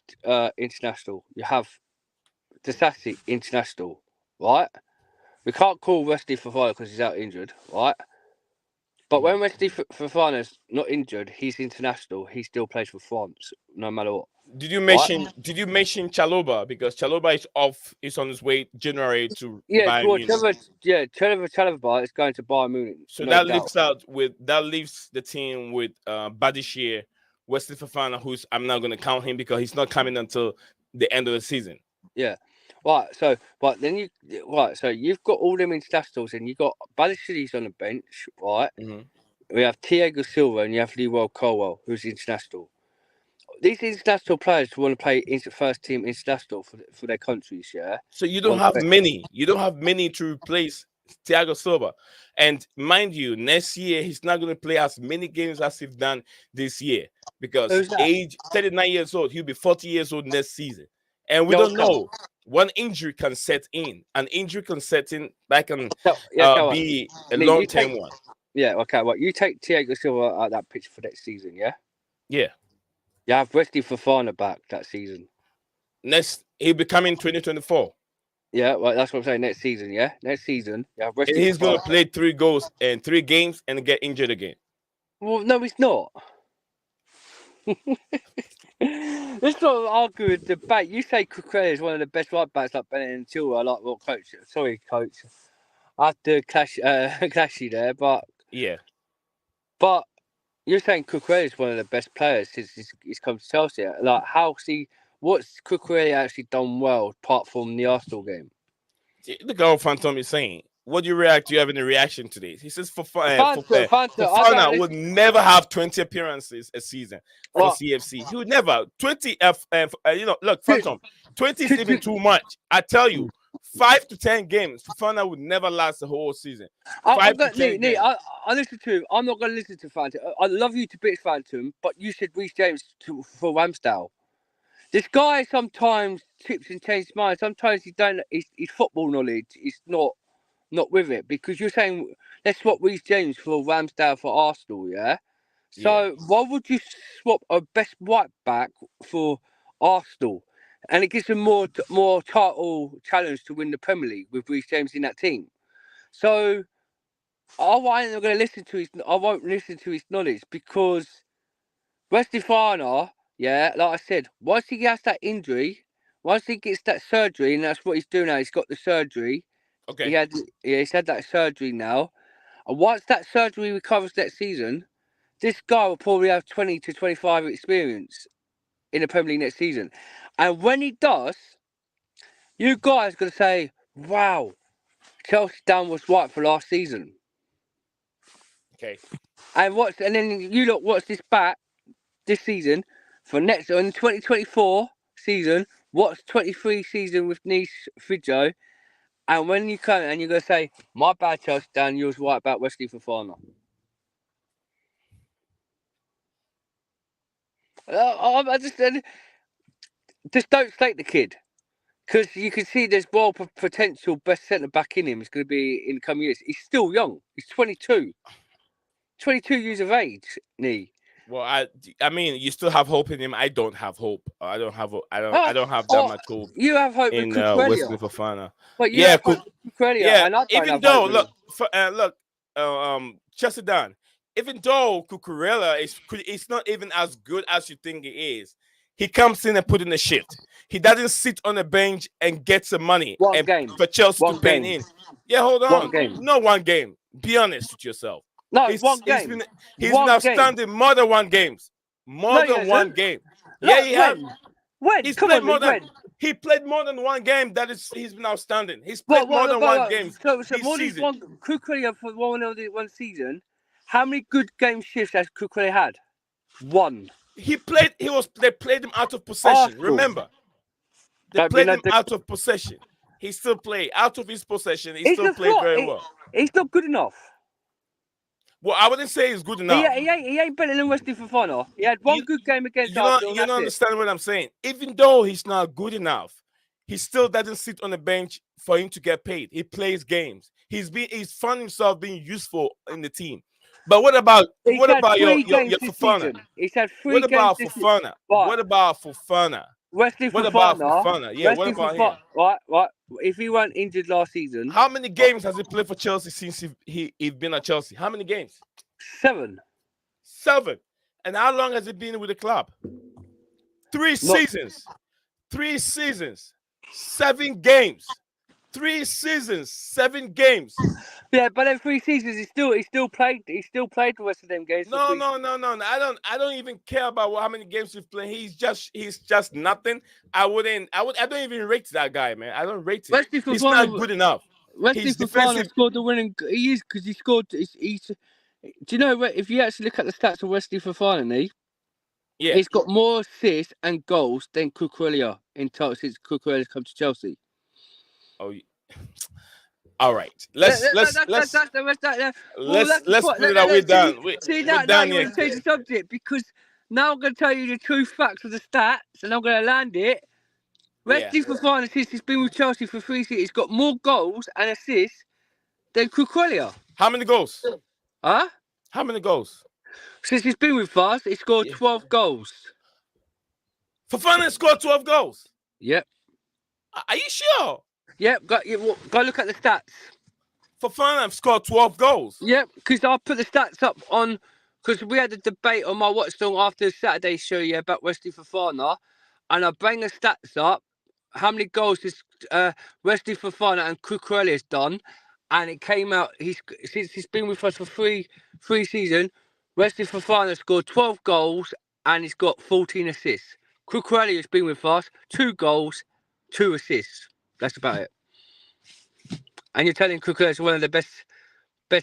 international. You have Desassi, international, right? We can't call Wesley Fofana because he's out injured, right? But when Wesley Fofana's not injured, he's international. He still plays for France, no matter what. Did you mention Chalobah? Because Chalobah is off. Is on his way January to Bayern Munich. Chalobah is going to Bayern Munich. So that leaves the team with Badiashile, Wesley Fofana, who's I'm not going to count him because he's not coming until the end of the season. Yeah. Right, so you've got all them internationals, and you've got Badiashile's on the bench, right? Mm-hmm. We have Thiago Silva and you have Leroy Colwell, who's international. These international players want to play first team international for their countries, yeah. So you don't have many. You don't have many to replace Thiago Silva. And mind you, next year he's not going to play as many games as he's done this year because Who's that? age 39 years old, he'll be 40 years old next season. And we Yeah, don't okay. know one injury can set in. An injury can set in that can be a Lee, long-term one. Yeah, okay. Well, you take Thiago Silva out of that pitch for next season, yeah? Yeah. You have Wesley Fofana back that season. Next, he'll be coming 2024. Yeah, well, that's what I'm saying. Next season, yeah? Next season, you have Wesley And he's going to Fofana. play 3 goals and 3 games and get injured again. Well, no, he's not. Let's not argue with debate. You say Cucurella is one of the best right backs like Bennett and Chilwell. Like, well, coach, sorry, coach. I have to clash you there, but Yeah. But you're saying Cucurella is one of the best players since he's come to Chelsea. Like, what's Cucurella actually done well apart from the Arsenal game? Look at what Phantom is saying. What do you react? Do you have any reaction to this? He says Fofana would never have 20 appearances a season for CFC. He would never 20. Look, Phantom, 20 is even too much. I tell you, 5 to 10 games. Fofana would never last the whole season. I listen to him. I'm not going to listen to Phantom. I love you to bits, Phantom, but you said Reece James for Ramsdale. This guy sometimes tips and changes his mind. Sometimes he don't. His football knowledge is not with it, because you're saying let's swap Reece James for Ramsdale for Arsenal, yeah? So why would you swap a best right back for Arsenal? And it gives them more title challenge to win the Premier League with Reece James in that team. So I won't listen to his knowledge, because Wesley Fofana, yeah, like I said, once he gets that injury, once he gets that surgery, and that's what he's doing now, he's got the surgery. Okay. He's had that surgery now. And once that surgery recovers next season, this guy will probably have 20 to 25 experience in the Premier League next season. And when he does, you guys are going to say, wow, Chelsea done was right for last season. Okay. And then you look, what's this back this season for next on 2024 season? What's 23 season with Nice Fijo? And when you come and you're going to say, my bad, Chelsea, Dan, you was right about Wesley Fofana. I just don't slate the kid. Because you can see there's more potential best centre-back in him. It's going to be in the coming years. He's still young. He's 22. 22 years of age, Nee. Well, I mean, you still have hope in him. I don't have hope. I don't have that much hope. You have hope in Wesley Fofana. But you have hope in Cucurella, yeah. And I don't even have though hope Chelsea Dan. Even though Cucurella is not even as good as you think he is, he comes in and put in a shift. He doesn't sit on the bench and gets the money for Chelsea to pay in. Yeah, hold on. Not one game. Be honest with yourself. No, one game. He's been outstanding more than one game. More than one game. Yeah, he has. When? He played more than one game. He's been outstanding. He's played more than one game. So more than one Cucurella for one season. How many good game shifts has Cucurella had? One. They played him out of possession. Arsenal. Remember, they played him out of possession. He still played out of his possession. He still played very well. He's not good enough. Well, I wouldn't say he's good enough. He ain't better than Wesley Fofana. He had one good game against Arsenal. You don't understand what I'm saying. Even though he's not good enough, he still doesn't sit on the bench for him to get paid. He plays games. He's found himself being useful in the team. But what about your Fofana? He's had 3 games. What about Fofana? Wesley Fofana. What about Fofana? Yeah, what about him? Right. If he weren't injured last season, how many games has he played for Chelsea since he's been at Chelsea? How many games? 7. 7. And how long has he been with the club? 3 seasons. 3 seasons. 7 games. 3 seasons, 7 games. Yeah, but in 3 seasons, he still played the rest of them games. No. I don't even care about how many games he's playing. He's just nothing. I don't even rate that guy, man. I don't rate him. He's not good enough. Wesley Fofana scored the winning. He is, because he scored. Do you know if you actually look at the stats of Wesley Fofana, he's got more assists and goals than Cucurella in total since Cucurella's come to Chelsea. Oh, All right. Let's put it that we're done. We're done you here. want to change the subject because now I'm going to tell you the true facts of the stats, and I'm going to land it. Wesley Fofana, since he's been with Chelsea for 3 seasons, he's got more goals and assists than Cucurella. How many goals? Huh? How many goals? Since he's been with us, he scored 12 goals. Fofana scored 12 goals. Yep. Are you sure? Yep. Go look at the stats. Fofana scored 12 goals. Yep, because I put the stats up on, because we had a debate on my watch song after the Saturday show, about Wesley Fofana, and I bring the stats up. How many goals has Wesley Fofana and Cucurella has done? And it came out, since he's been with us for three seasons, Wesley Fofana scored 12 goals and he's got 14 assists. Cucurella has been with us, 2 goals, 2 assists. That's about it. And you're telling Cucurella is one of the best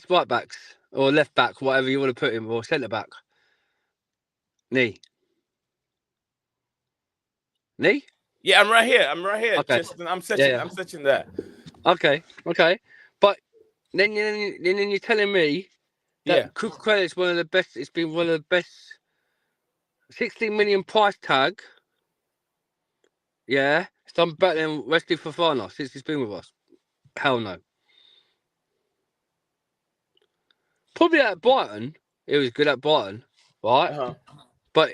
right backs or left back, whatever you want to put him, or centre back. Knee. Yeah, I'm right here. Okay. I'm searching that. Okay. But then you're telling me that Cucurella is one of the best. It's been one of the best. 16 million price tag. Yeah, it's done better than Wesley Fofana since he's been with us. Hell no. Probably at Brighton, he was good at Brighton, right? But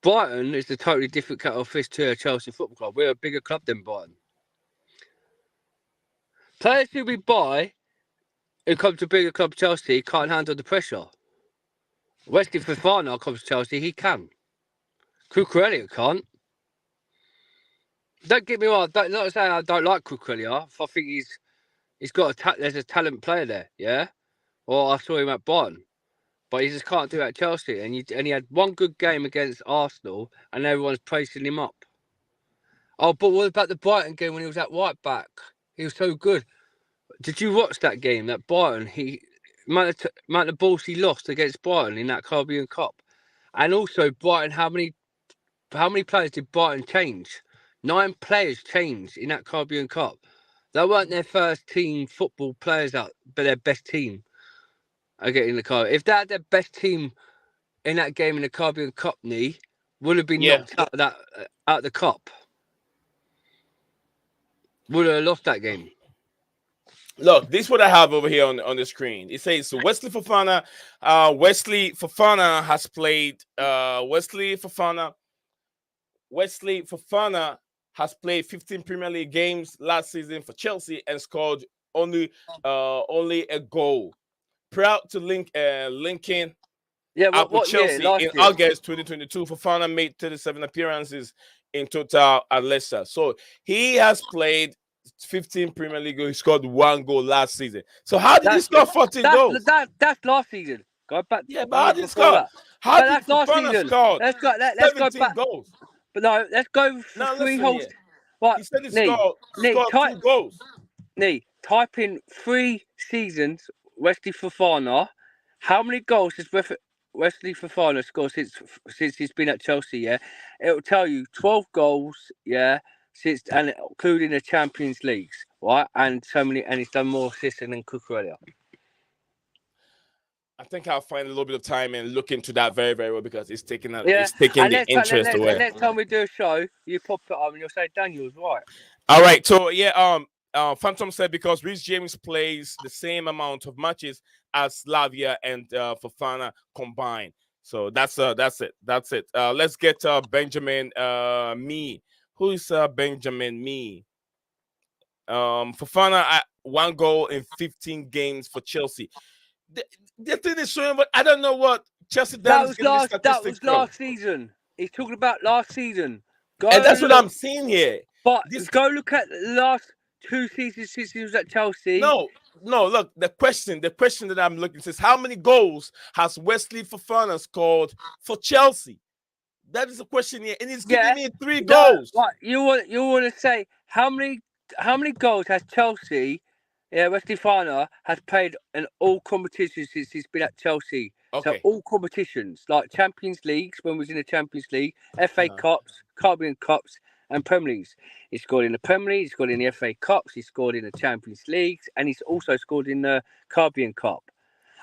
Brighton is a totally different kettle of fish to a Chelsea Football Club. We're a bigger club than Brighton. Players who we buy who come to a bigger club Chelsea can't handle the pressure. Wesley Fofana comes to Chelsea, he can. Cucurella can't. Don't get me wrong, not saying I don't like Cucurella. I think he's got there's a talent player there, yeah? Or I saw him at Brighton. But he just can't do it at Chelsea. And he had one good game against Arsenal and everyone's praising him up. Oh, but what about the Brighton game when he was at right back? He was so good. Did you watch that game, that Brighton? Amount of balls he lost against Brighton in that Caribbean Cup. And also, Brighton, how many players did Brighton change? 9 players changed in that Caribbean Cup. They weren't their first team football players out, but their best team. In the car. If they had their best team in that game in the Caribbean Cup, would have been knocked out the cup. Would have lost that game. Look, this is what I have over here on the screen. It says Wesley Fofana. Wesley Fofana has played. Wesley Fofana has played 15 Premier League games last season for Chelsea and scored only a goal. Proud to linking up with Chelsea in August 2022. Fofana made 37 appearances in total at Leicester. So he has played 15 Premier League goals. He scored 1 goal last season. So how did he score 14 goals? That's last season. Go back. Yeah, but how did he score? How did Fofana score? Let's go back. Goals. But no, let's go for 3 holes. Right. He said he scored 2 goals. Type in 3 seasons. Wesley Fofana. How many goals has Wesley Fofana scored since he's been at Chelsea? Yeah, it'll tell you 12 goals. Yeah, and including the Champions Leagues, right? And he's done more assists than Cucurella. I think I'll find a little bit of time and look into that very, very well because it's taking the interest away. Next time we do a show, you pop it up and you'll say Daniel's right. All right, so Phantom said because Reece James plays the same amount of matches as Lavia and Fofana combined. So that's it. Let's get Benjamin Me. Who is Benjamin Me? Fofana 1 goal in 15 games for Chelsea. The thing is showing, but I don't know what Chelsea does. That was last season. He's talking about last season. And that's what I'm seeing here. But go look at the last 2 seasons since he was at Chelsea. No. Look, the question that I'm looking says how many goals has Wesley Fofana scored for Chelsea? That is the question here, and he's giving me 3 goals. Right, you want to say how many goals has Chelsea? Yeah, Wesley Fofana has played in all competitions since he's been at Chelsea. Okay. So all competitions, like Champions Leagues when he was in the Champions League, FA Cups, Caribbean Cups, and Premier Leagues. He scored in the Premier League, he scored in the FA Cups, he scored in the Champions Leagues, and he's also scored in the Caribbean Cup.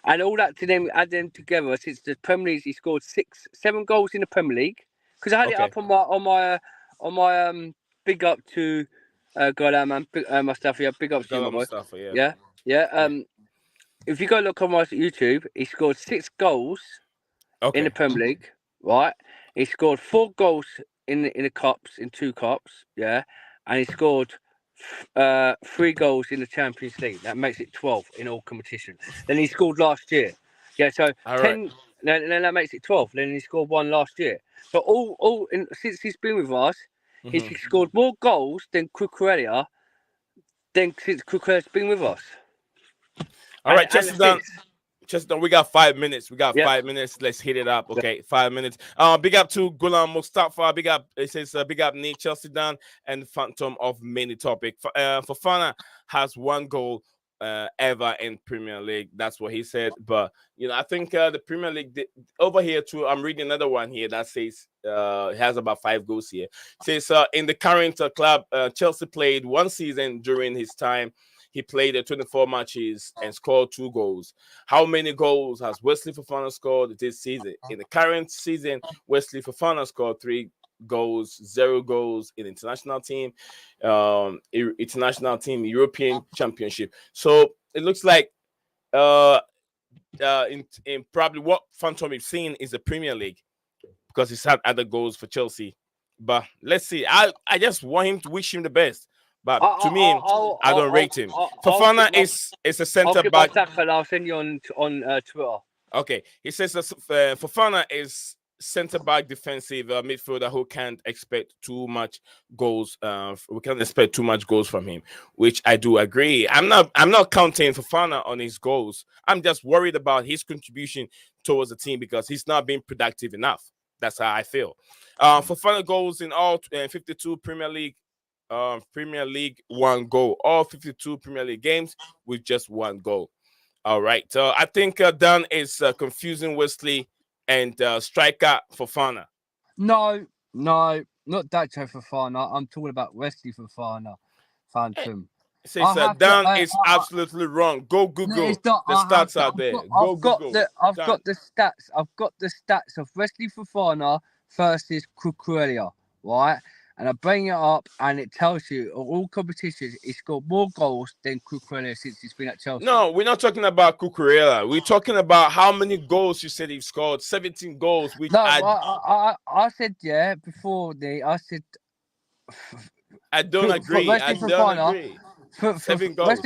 And all that to them, add them together, since the Premier League, he scored 7 goals in the Premier League. Because I had it up on my big up to God, man, Mustafa, big up to you, my boy. Mustafa, yeah. If you go look on my YouTube, he scored 6 goals in the Premier League, right? He scored 4 goals in the cups, in 2 cups, yeah, and he scored 3 goals in the Champions League. That makes it 12 in all competitions. Then he scored last year, yeah. So all 10. Right. Then that makes it 12. Then he scored 1 last year. So since he's been with us, he's scored more goals than Cucurella since Cucurella's been with us. All right, Chester, we got 5 minutes. 5 minutes. Let's hit it up. Okay, 5 minutes. Big up to Gulam Mustafa. Big up. It says big up Nick Chelsea Dan and Phantom of Many Topic. Fofana has 1 goal ever in Premier League. That's what he said. But I think the Premier League over here too. I'm reading another one here that says he has about 5 goals here. It says in the current club, Chelsea played 1 season during his time. He played 24 matches and scored 2 goals. How many goals has Wesley Fofana scored this season? In the current season, Wesley Fofana scored 3 goals, 0 goals in international team, European Championship. So it looks like in probably what Phantom is seeing is the Premier League, because he's had other goals for Chelsea. But let's see. I just want him to wish him the best. But to me, I don't rate him. Fofana is a centre back. I'll send you on Twitter. Okay, he says Fofana is centre back defensive midfielder who can't expect too much goals. We can't expect too much goals from him, which I do agree. I'm not counting Fofana on his goals. I'm just worried about his contribution towards the team because he's not being productive enough. That's how I feel. Fofana goals in all 52 Premier League 1 goal. All 52 Premier League games with just 1 goal. All right. So I think Dan is confusing Wesley and striker Fofana. No, not Dacho Fofana. I'm talking about Wesley Fofana. Phantom. Says Dan is absolutely wrong. Go Google. The stats are there. I've got the stats. I've got the stats of Wesley Fofana versus Cucurella, right? And I bring it up, and it tells you all competitions, he scored more goals than Cucurella since he's been at Chelsea. No, we're not talking about Cucurella. We're talking about how many goals you said he scored. 17 goals. Which I said before I said I don't agree. I don't agree. 7 goals.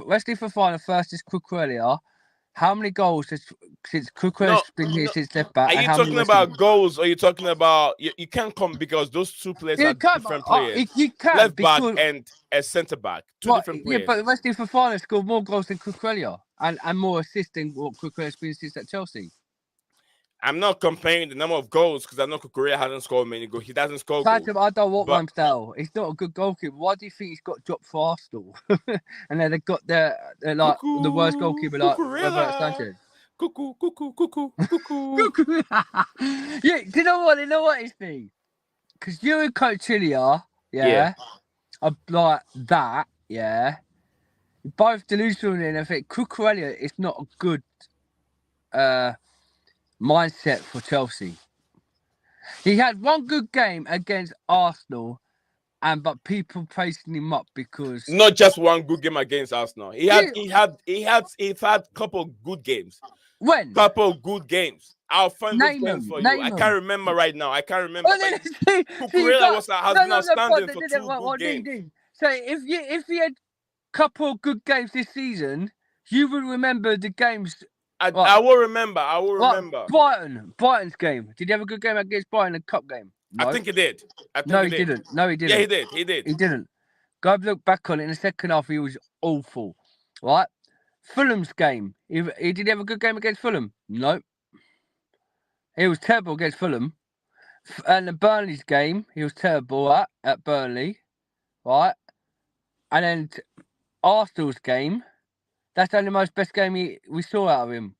Wesley Fofana versus Cucurella. How many goals since Cucurella's been here since left back? Are you talking about goals, or are you talking about you can't come because those 2 players are different players? You can, left back and a centre back, 2 different players. Yeah, but Wesley Fofana scored more goals than Cucurella and more assists than what Cucurella's been since at Chelsea. I'm not comparing the number of goals because I know Cucurella hasn't scored many goals. He doesn't score goals. I don't want Ramsdale. He's not a good goalkeeper. Why do you think he's got dropped for Arsenal? And then they've got the worst goalkeeper like Roberto Sanchez. Cuckoo. Yeah, do you know what it's me? Because you and Coach Chilia, are like that, both delusional, and I think Cucurella is not a good mindset for Chelsea. He had 1 good game against Arsenal, but people praising him up because not just 1 good game against Arsenal. He had a couple of good games. When? Couple good games. I'll find those games for you. I can't remember right now. Cucurella has been outstanding for 2 good games. So if he had a couple of good games this season, you will remember the games. I will remember. Brighton's game. Did he have a good game against Brighton in the cup game? No. I think he did. No, he didn't. Yeah, he did. He didn't. Go look back on it. In the second half, he was awful. Right? Fulham's game. Did he have a good game against Fulham? No. He was terrible against Fulham. And the Burnley's game, he was terrible at Burnley. Right? And then Arsenal's game, that's only the most best game we saw out of him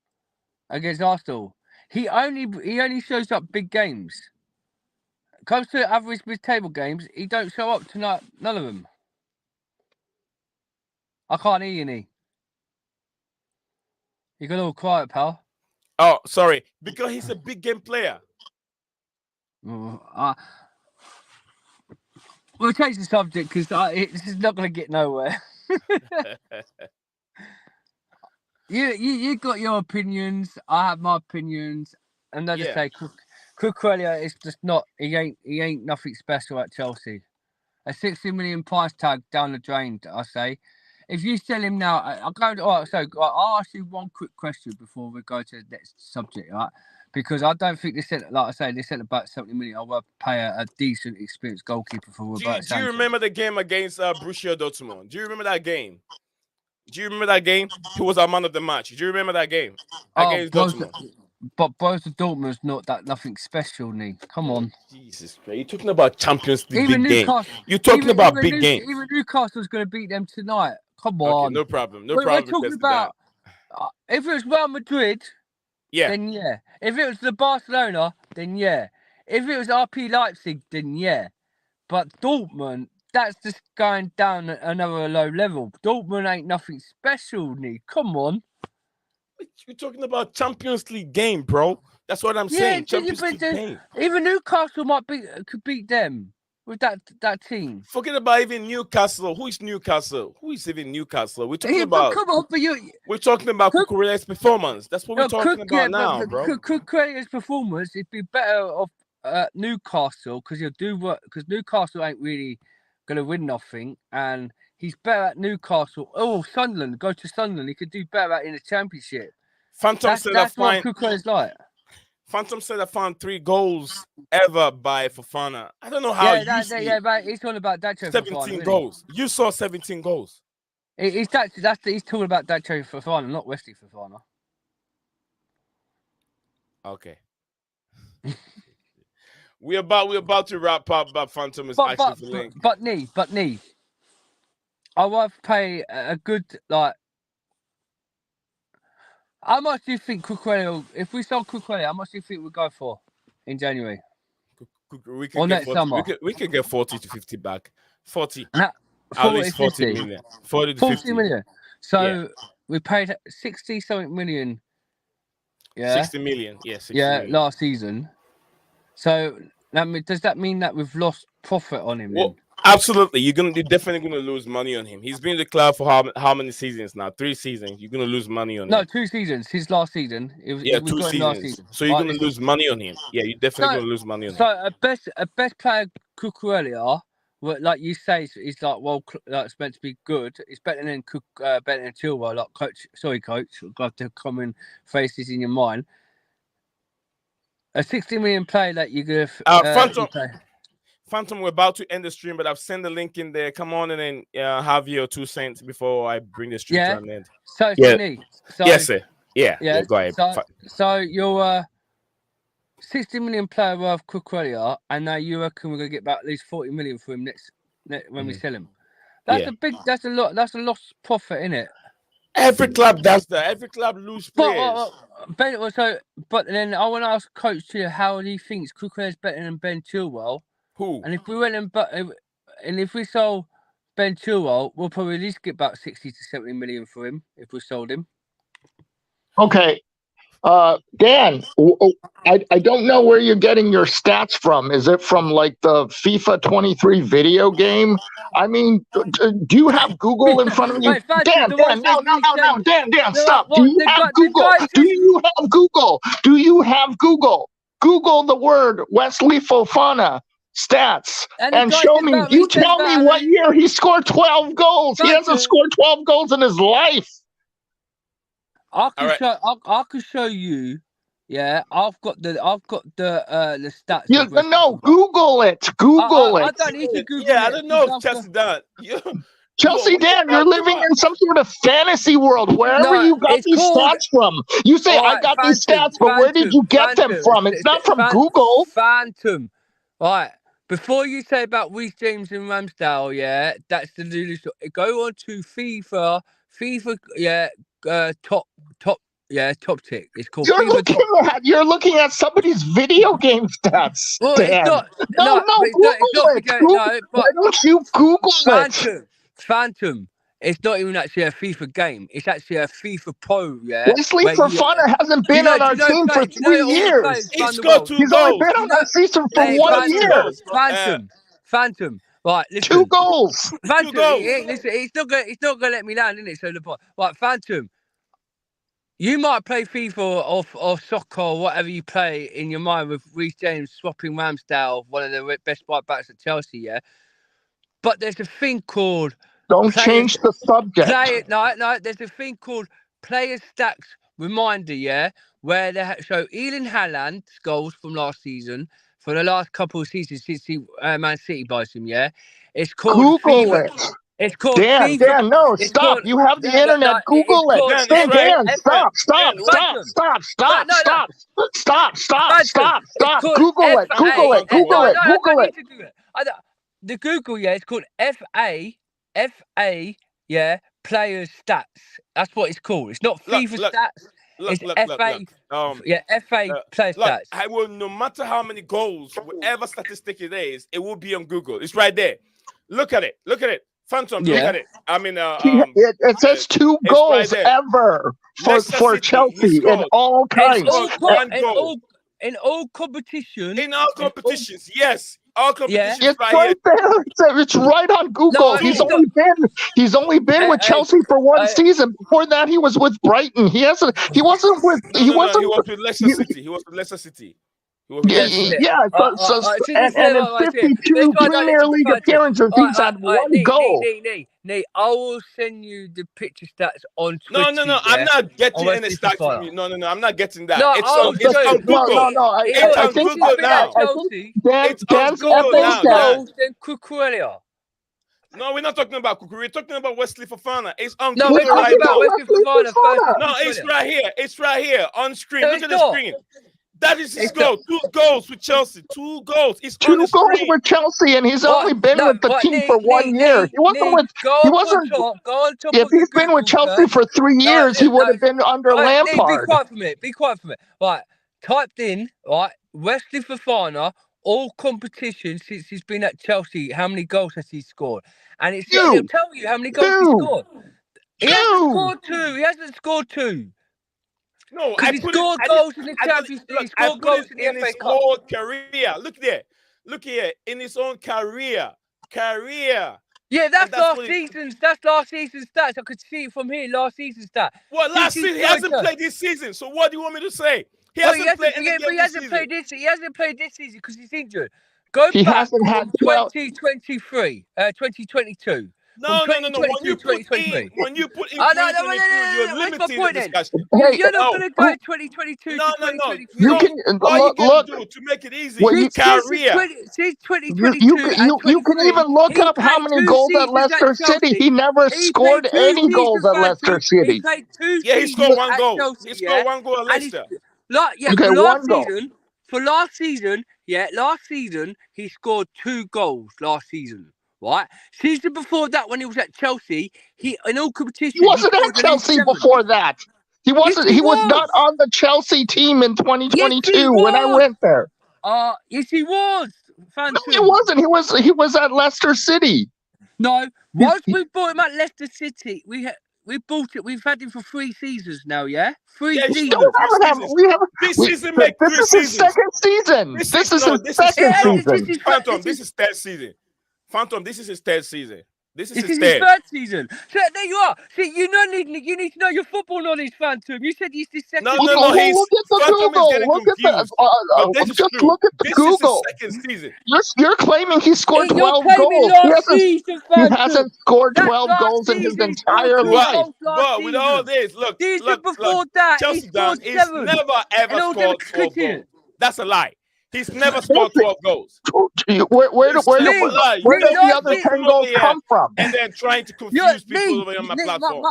against Arsenal. He only shows up big games. comes to average mid-table games, he don't show up tonight. None of them. I can't hear you, Nee. You got all quiet, pal. Oh, sorry. Because he's a big game player. We'll change the subject because this is not going to get nowhere. You got your opinions. I have my opinions, and I just say Cucurella is just not. He ain't nothing special at Chelsea. A 60 million price tag down the drain. I say, if you sell him now, I'll go. All right, so I'll ask you one quick question before we go to the next subject, right? Because I don't think they said, like I say, they said about 70 million. I will pay a decent, experienced goalkeeper for Roberto Sanchez. Do you remember the game against Borussia Dortmund? Do you remember that game? Do you remember that game? He was our man of the match. Do you remember that game against Dortmund? But Borussia Dortmund's not that nothing special, Nee. Come on. Jesus Christ. You're talking about Champions League Even big game. You're talking even about big game. Even Newcastle's going to beat them tonight. Come on. Okay, no problem. No We're problem. talking about if it was Real Madrid, then yeah. If it was the Barcelona, then yeah. If it was RP Leipzig, then yeah. But Dortmund, that's just going down another low level. Dortmund ain't nothing special, Nee. Come on. You're talking about Champions League game, bro. That's what I'm saying. Champions League game. Even Newcastle could beat them with that team. Forget about even Newcastle. Who is Newcastle? Who is even Newcastle? We're talking about. Come on, but we're talking about Cucurella's performance. That's what we're talking about now, bro. Cucurella's performance, it'd be better off Newcastle because he'll do work. Because Newcastle ain't really going to win nothing, and he's better at Newcastle. Oh, Sunderland, go to Sunderland. He could do better in the Championship. That's what Cucurella's like. Phantom said I found 3 goals ever by Fofana. I don't know how but he's talking about Dacho 17 Fofana, goals. You saw 17 goals. He's talking about Dacho Fofana, not Wesley Fofana. Okay. we're about to wrap up, but Phantom is actually linked. But Nee. I would pay a good How much do you think Cucurella, if we sold Cucurella, how much do you think we'd go for in January? We can get 40, we can get 40 to 50 back. 40. At least 40 million. 40 to 50 million. So we paid 60 something million. Yeah. 60 million. Yeah, 60 million. Last season. So does that mean that we've lost profit on him? Well, absolutely. You're definitely gonna lose money on him. He's been in the club for how many seasons now? 3 seasons. You're gonna lose money on him. No, 2 seasons. His last season. 2 seasons. So you're gonna lose money on him. Yeah, you're definitely gonna lose money on him. So a best player Cucurella, like you say, is it's meant to be good. It's better than Chilwell. Like coach, I've got the common faces in your mind. A 60 million player that you're gonna Phantom, we're about to end the stream, but I've sent the link in there. Come on and then have your 2 cents before I bring the stream to an end. So yes, sir. Yeah. Go ahead. So you're 60 million player worth Cucurella, and now you reckon we're gonna get back at least 40 million for him next when we sell him. That's a lot. That's a lost profit, isn't it? Every club does that. Every club lose players. But then I want to ask Coach here how he thinks Cucurella's better than Ben Chilwell. Who? And if we went and if we sold Ben Chilwell, we'll probably at least get about 60 to 70 million for him if we sold him. Okay. Dan, I don't know where you're getting your stats from. Is it from like the FIFA 23 video game? I mean, do you have Google in front of you? Dan, stop. Do you have Google? Do you have Google? Do you have Google? Google the word Wesley Fofana stats and show me. You tell me what year he scored 12 goals. He hasn't scored 12 goals in his life. I can show you. Yeah, I've got the stats. Yeah, no, Google it. Google it. I don't need to Google it. Yeah, I don't know if Chelsea Dan. Chelsea Dan, you're living in some sort of fantasy world. Wherever you got these stats from. You say I got these stats, but where did you get them from? It's not from Google. Phantom. Right. Before you say about Reece James and Ramsdale, yeah, that's the new. Go on to FIFA, top, Yeah, top tick. It's called You're FIFA top. you're looking at somebody's video game stats, Well, Dan. it's not. No, but it's Google not it. because, Google, no, why but don't you Google it? Phantom. It's not even actually a FIFA game. It's actually a FIFA Pro. Yeah. Wesley where you- Fofana hasn't been on our team for 3 all the years. players He around the scored world? 2 He's only goals. been on our season for Hey, 1 year. Phantom. Right, listen. 2 goals. Phantom. goals. Listen, it's not gonna let me land, is it? So the point. Right, Phantom. You might play FIFA or soccer or whatever you play in your mind with Reece James swapping Ramsdale, one of the best right backs at Chelsea, yeah. But there's a thing called Don't change the subject. No. There's a thing called player stacks reminder, yeah, where they show Erling Haaland's goals from last season for the last couple of seasons since Man City buys him, yeah. It's called Google FIFA. it. It's called Dan, FIFA. Dan, no, It's stop. called- You have the No, internet. Google it. Dan, it's right. Dan, stop. Google it. The Google, yeah, it's called FA, yeah, players stats. That's what it's called. It's not FIFA stats. It's FA. Yeah, FA player stats. I will, no matter how many goals, whatever statistic it is, it will be on Google. It's right there. Look at it. Phantom, look at it. I mean, it says 2 goals right ever for Chelsea in all kinds. In all competitions. In all competitions, yes. All competitions. It's right there. It's right on Google. No, he's only been with Chelsea for 1 season. Before that, he was with Brighton. He wasn't with Leicester City. He was with Leicester City. And in 52 Premier League appearances, he's had 1 goal. I will send you the picture stats on Twitter. No, I'm not getting any stats from you. No, I'm not getting that. It's on Google. It's on Google now. Dan's FA stats. No, we're not talking about Cuckoo. We're talking about Wesley Fofana. It's on No, Google we're talking about now. Wesley Fofana first. No, it's right here. It's right here on screen. No, Look at the screen. That is his goal. 2 goals with Chelsea. 2 goals. It's 2 on the goals screen. with Chelsea, and he's only been with the team for 1 year. He wasn't. If he's been with Chelsea for 3 years, he would have been under Lampard. Be quiet for me. Right, typed in Wesley Fofana, all competitions since he's been at Chelsea. How many goals has he scored? And it'll tell you how many goals he scored. He hasn't scored 2. No, he scored goals in the Champions League. He scored goals in the FA Cup. His whole career. Look there. Look here. In his own career. Yeah, that's last season's stats. I could see it from here. Last season's stat. Well, last season he hasn't played this season. So what do you want me to say? He hasn't played this season because he's injured. Go back to 2023, 2022. No. When you put in 2022, you're limiting the discussion. You're not going to go 2022 No. 2023. You can look to make it easy. Career. Since 2022, you can even look up how many goals at Leicester City. He never scored any goals at Leicester City. He played 2 Yeah, he scored 1 goal. Chelsea, He scored 1 goal at Leicester. Last season, he scored 2 goals last season. Right, season before that, when he was at Chelsea, in all competitions. He wasn't at Chelsea before that. He wasn't. He was not on the Chelsea team in 2022 when I went there. Yes, he was. No, he wasn't. He was at Leicester City. No, once we bought him at Leicester City, we bought it. We've had him for 3 seasons now. Yeah, 3 seasons. This season make 3 seasons. This is his second season. This is his second season. Phantom, this is 3rd season. Phantom, this is his 3rd season. This is his 3rd season. So there you are. See, you need to know your football knowledge, Phantom. You said he's the second. No. Look at the Google. Look at the Google. This is his 2nd season. You're claiming he scored 12 goals. He hasn't scored 12 goals in his entire life. But with all this, look, before that, Chelsea down. He's never ever scored 12 goals. That's a lie. He's never scored 12 goals. Where does the other 10 goals come from? And then trying to confuse people over on my platform.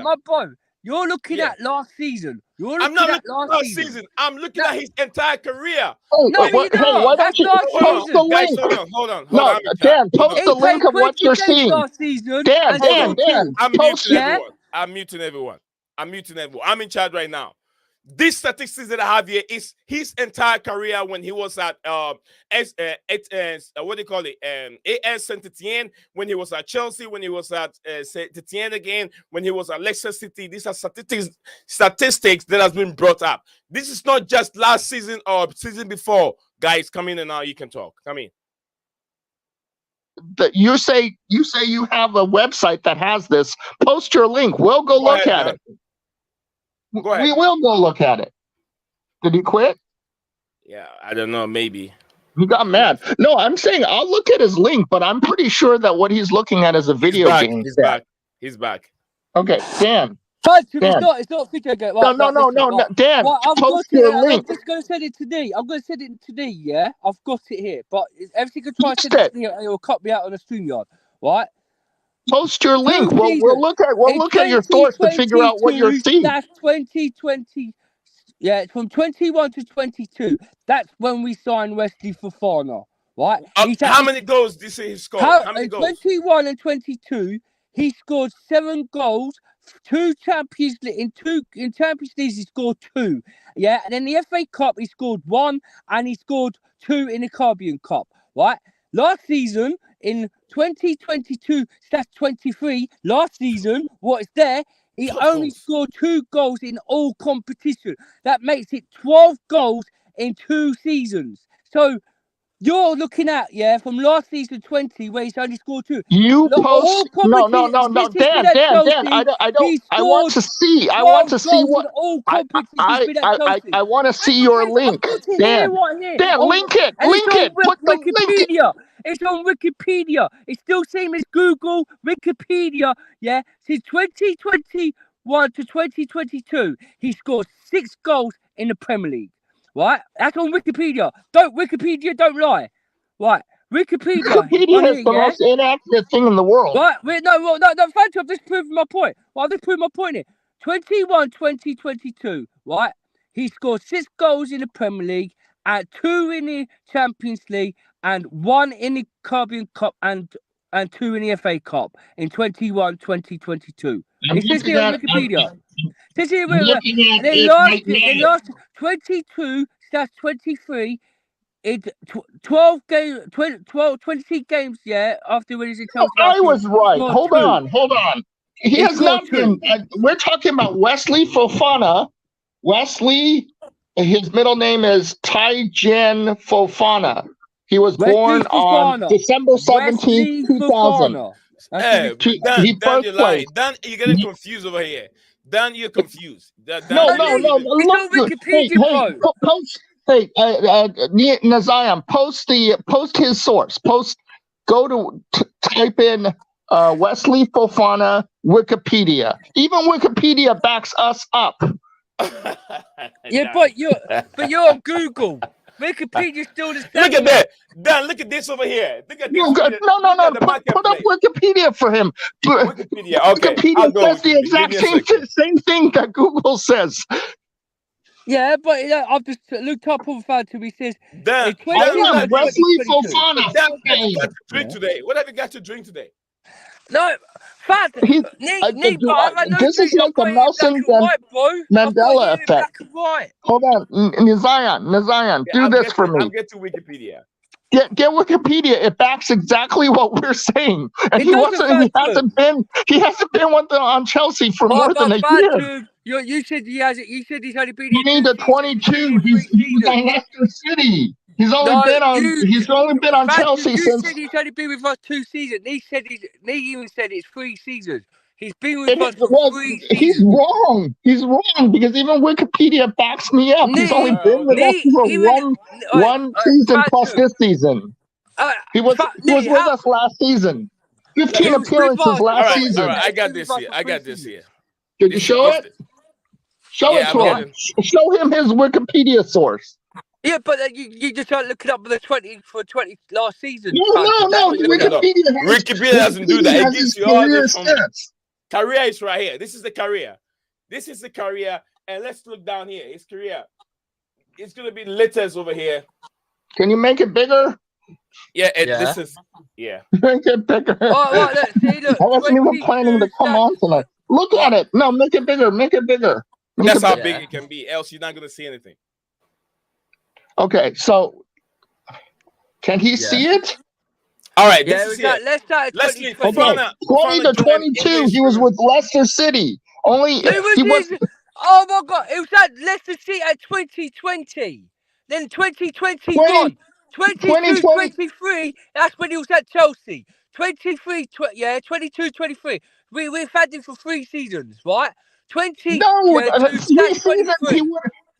My boy, you're looking at last season. I'm not looking at last season. I'm looking at his entire career. Why don't you post the link? Hold on. No, Dan, post the link of what you're seeing. Dan, I'm muting everyone. I'm in charge right now. These statistics that I have here is his entire career when he was at what do you call it? AS Saint Etienne, when he was at Chelsea, when he was at Saint Etienne again, when he was at Leicester City. These are statistics that has been brought up. This is not just last season or season before. Guys, come in and now you can talk. Come in. You say you have a website that has this. Post your link. We'll go look at it. Go ahead. We will go look at it. Did he quit? Yeah, I don't know. Maybe he got mad. No, I'm saying I'll look at his link, but I'm pretty sure that what he's looking at is a video game. He's back. Okay, Dan. It's not video game. Right, no, Dan. Post your link. I'm just going to send it today. I'm going to send it today. Yeah, I've got it here. But everything can try to send it to me, it will cut me out on the StreamYard. Right. Post your link. We'll look at your source to figure out what you're seeing. That's 2020. Yeah, from 21 to 22. That's when we signed Wesley Fofana, right? How many goals did he score? How many goals? 21 and 22, he scored 7 goals. 2 Champions League in Champions League he scored 2. Yeah, and in the FA Cup he scored 1 and he scored 2 in the Caribbean Cup, right? Last season in 2022/23, last season, what is there? He only scored 2 goals in all competition. That makes it 12 goals in 2 seasons. So you're looking at, from last season 20, where he's only scored 2. You post no, Dan. I want to see. I want to see what. I want to see your link, Dan. Dan, link it. Link it. Put the Wikipedia. It's on Wikipedia. It's still same as Google, Wikipedia. Yeah, since 2021 to 2022, he scored 6 goals in the Premier League. Right, that's on Wikipedia. Wikipedia don't lie. Right, Wikipedia is the most inaccurate thing in the world. Right, no, thank you. I've just proved my point. Well, I've just proved my point here. 2022. Right, he scored 6 goals in the Premier League, and 2 in the Champions League, and 1 in the Caribbean Cup, and 2 in the FA Cup in 2022. It says here on Wikipedia. In last 22/23, it 12 games, 20 games. Yeah, after when he's in Chelsea. I was right. Hold on. He has not been. We're talking about Wesley Fofana. Wesley, his middle name is Thaigo Fofana. He was born on December 17, 2000. Hey, Dan, you're lying. Dan, you're getting confused over here. Dan, you're confused. No. Look, Naziam, post his source. Type in Wesley Fofana Wikipedia. Even Wikipedia backs us up. Yeah, but you're on Google. Wikipedia's still the same. Look at that. Dan, look at this over here. Look at this. No. Put up Wikipedia for him. Wikipedia. Okay. Wikipedia says the exact same thing that Google says. Yeah, but I've just looked up on Phantom. He says, Dan, Wesley Fofana. What have you got to drink today? No, Phantom. This is like the Nelson Mandela effect. Hold on, Nazian, do this for me. I'll get to Wikipedia. Get Wikipedia. It backs exactly what we're saying. And he hasn't been on Chelsea for more than a year. You said he has it. You said he's only been. You need a 22. He's on Leicester City. He's only been on Chelsea since. You said he's only been with us 2 seasons. He even said it's 3 seasons. He's been with us for 3 seasons. He's wrong. He's wrong because even Wikipedia backs me up. He's only been with us for one season plus this season. He was with us last season. 15 appearances last season. All right, I got this here. Did you show it? Show it to him. Show him his Wikipedia source. Yeah, but you just start looking up the 20 last season. No. Wikipedia doesn't do that. It gives you all this career is right here. This is the career. And let's look down here. His career. It's gonna be letters over here. Can you make it bigger? This is Make it bigger. Right, let's see. Look, I wasn't even planning to come on tonight. Look at it. No, make it bigger. That's how Yeah. big it can be. Else, you're not gonna see anything. Okay, so can he see it? All right, Yeah, this it is was it. that. Let's start. Leslie Okay, Fofana. 20 to Fofana joined 22. English He was Premier- with Leicester City. Only Who was he was. his? Oh my God! It was that Leicester City at 2020. Then 2021. 22, 23, that's when he was at Chelsea. 23, 22, 23. We've had him for 3 seasons, right? 20, No, yeah, to 3 seasons. 23.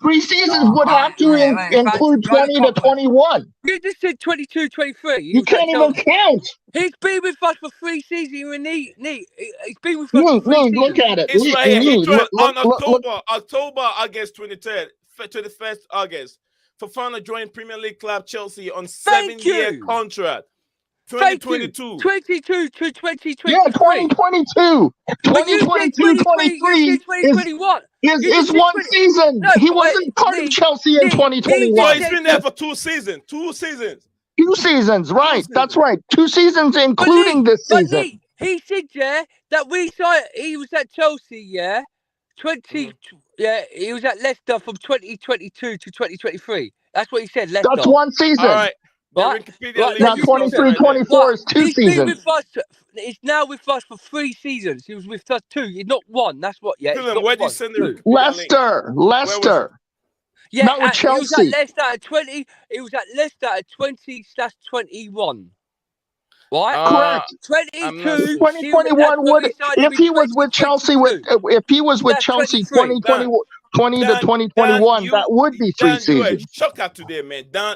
3 seasons would have to Wait, include 20 to 21. You just said 22, 23. He You was at can't even Chelsea. count. He's been with us for 3 seasons. He's been with us Look, for 3 look, look seasons. at it. It's right here. He joined on Look. October, August 23rd, 21st August. Fofana joined Premier League club Chelsea on 7-year contract. 2022. 22 to 2023. Yeah, 2022. But you said 23, you said 2021. is one season. No, he wasn't part of Chelsea in 2021. So he's been there for 2 seasons. 2 seasons. 2 seasons, right? 2 seasons. That's right. 2 seasons, including this season. He said, yeah, that we saw he was at Chelsea, yeah. 20, yeah, he was at Leicester from 2022 to 2023. That's what he said, Leicester. That's 1 season. All right. Right. Now 23-24 is 2 seasons. He's now with us for 3 seasons. He was with us 2. He's not 1. That's what. Yeah. Where did you send the Leicester. Yeah, not with Chelsea. He was at Leicester at 20. He was at Leicester at 20/21. Right. Correct. 22. 2021 would, if he was with Chelsea if he was with Chelsea 20 to 2021, that would be 3 seasons. You're a shocker today, man. Dan,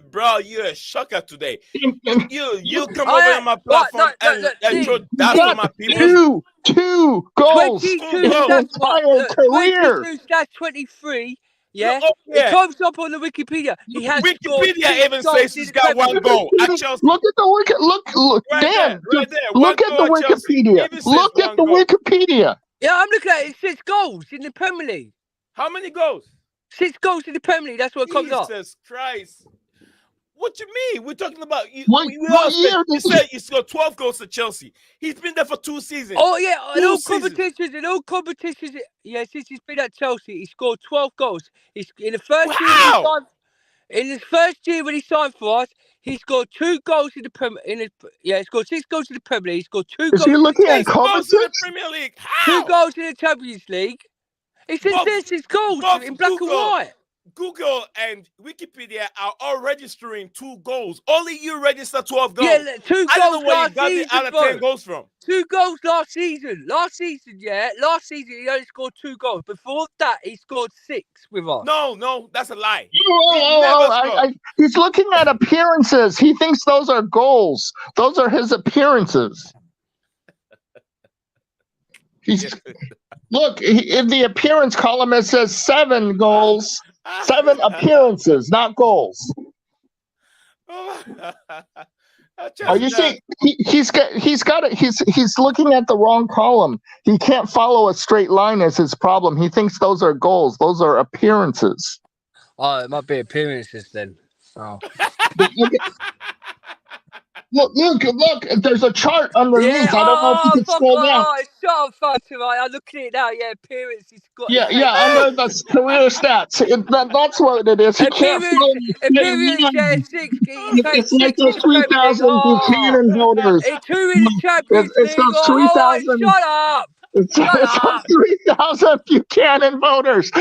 bro, you're a shocker today. You come over on my platform and throw that to my people. Two goals in his entire career. 22/23. Yeah, it comes up on the Wikipedia. He has Wikipedia even says he's got 1 goal at Chelsea. Look at the look, right Dan. There, right there. Look at the Wikipedia. Look at the Wikipedia. Yeah, I'm looking at it. 6 goals in the Premier League. How many goals? 6 goals in the Premier League. That's what comes up. Jesus Christ. What you mean? We're talking about what year? You said he scored 12 goals at Chelsea. He's been there for 2 seasons. Oh yeah, in all competitions. Yeah, since he's been at Chelsea, he scored 12 goals. He's in the first year. In his first year when he signed for us, he scored 2 goals in the Premier. He scored 6 goals in the Premier League. He scored 2 goals. Is he looking at goals in the Premier League? How? 2 goals in the Champions League. He says this is goals in black and white. Google and Wikipedia are all registering 2 goals. Only you register 12 goals. Yeah, 2 goals. I don't know where you got the other 10 goals from. 2 goals last season. Last season, he only scored 2 goals. Before that, he scored 6 with us. No, that's a lie. He's looking at appearances. He thinks those are goals. Those are his appearances. Look, in the appearance column, it says 7 goals, 7 appearances, not goals. Are you saying he's looking at the wrong column? He can't follow a straight line is his problem. He thinks those are goals. Those are appearances. Oh, it might be appearances then. Oh. Look, there's a chart underneath. I don't know if you can scroll down. Shut up, Fatima. I'm looking at it now. Yeah, appearances. Under the career stats. That's what it is. He can't follow. It's like those 3,000 Buchanan voters. It's 2 in the Champions League. It's those 3,000. Shut up. It's 3,000 Buchanan voters.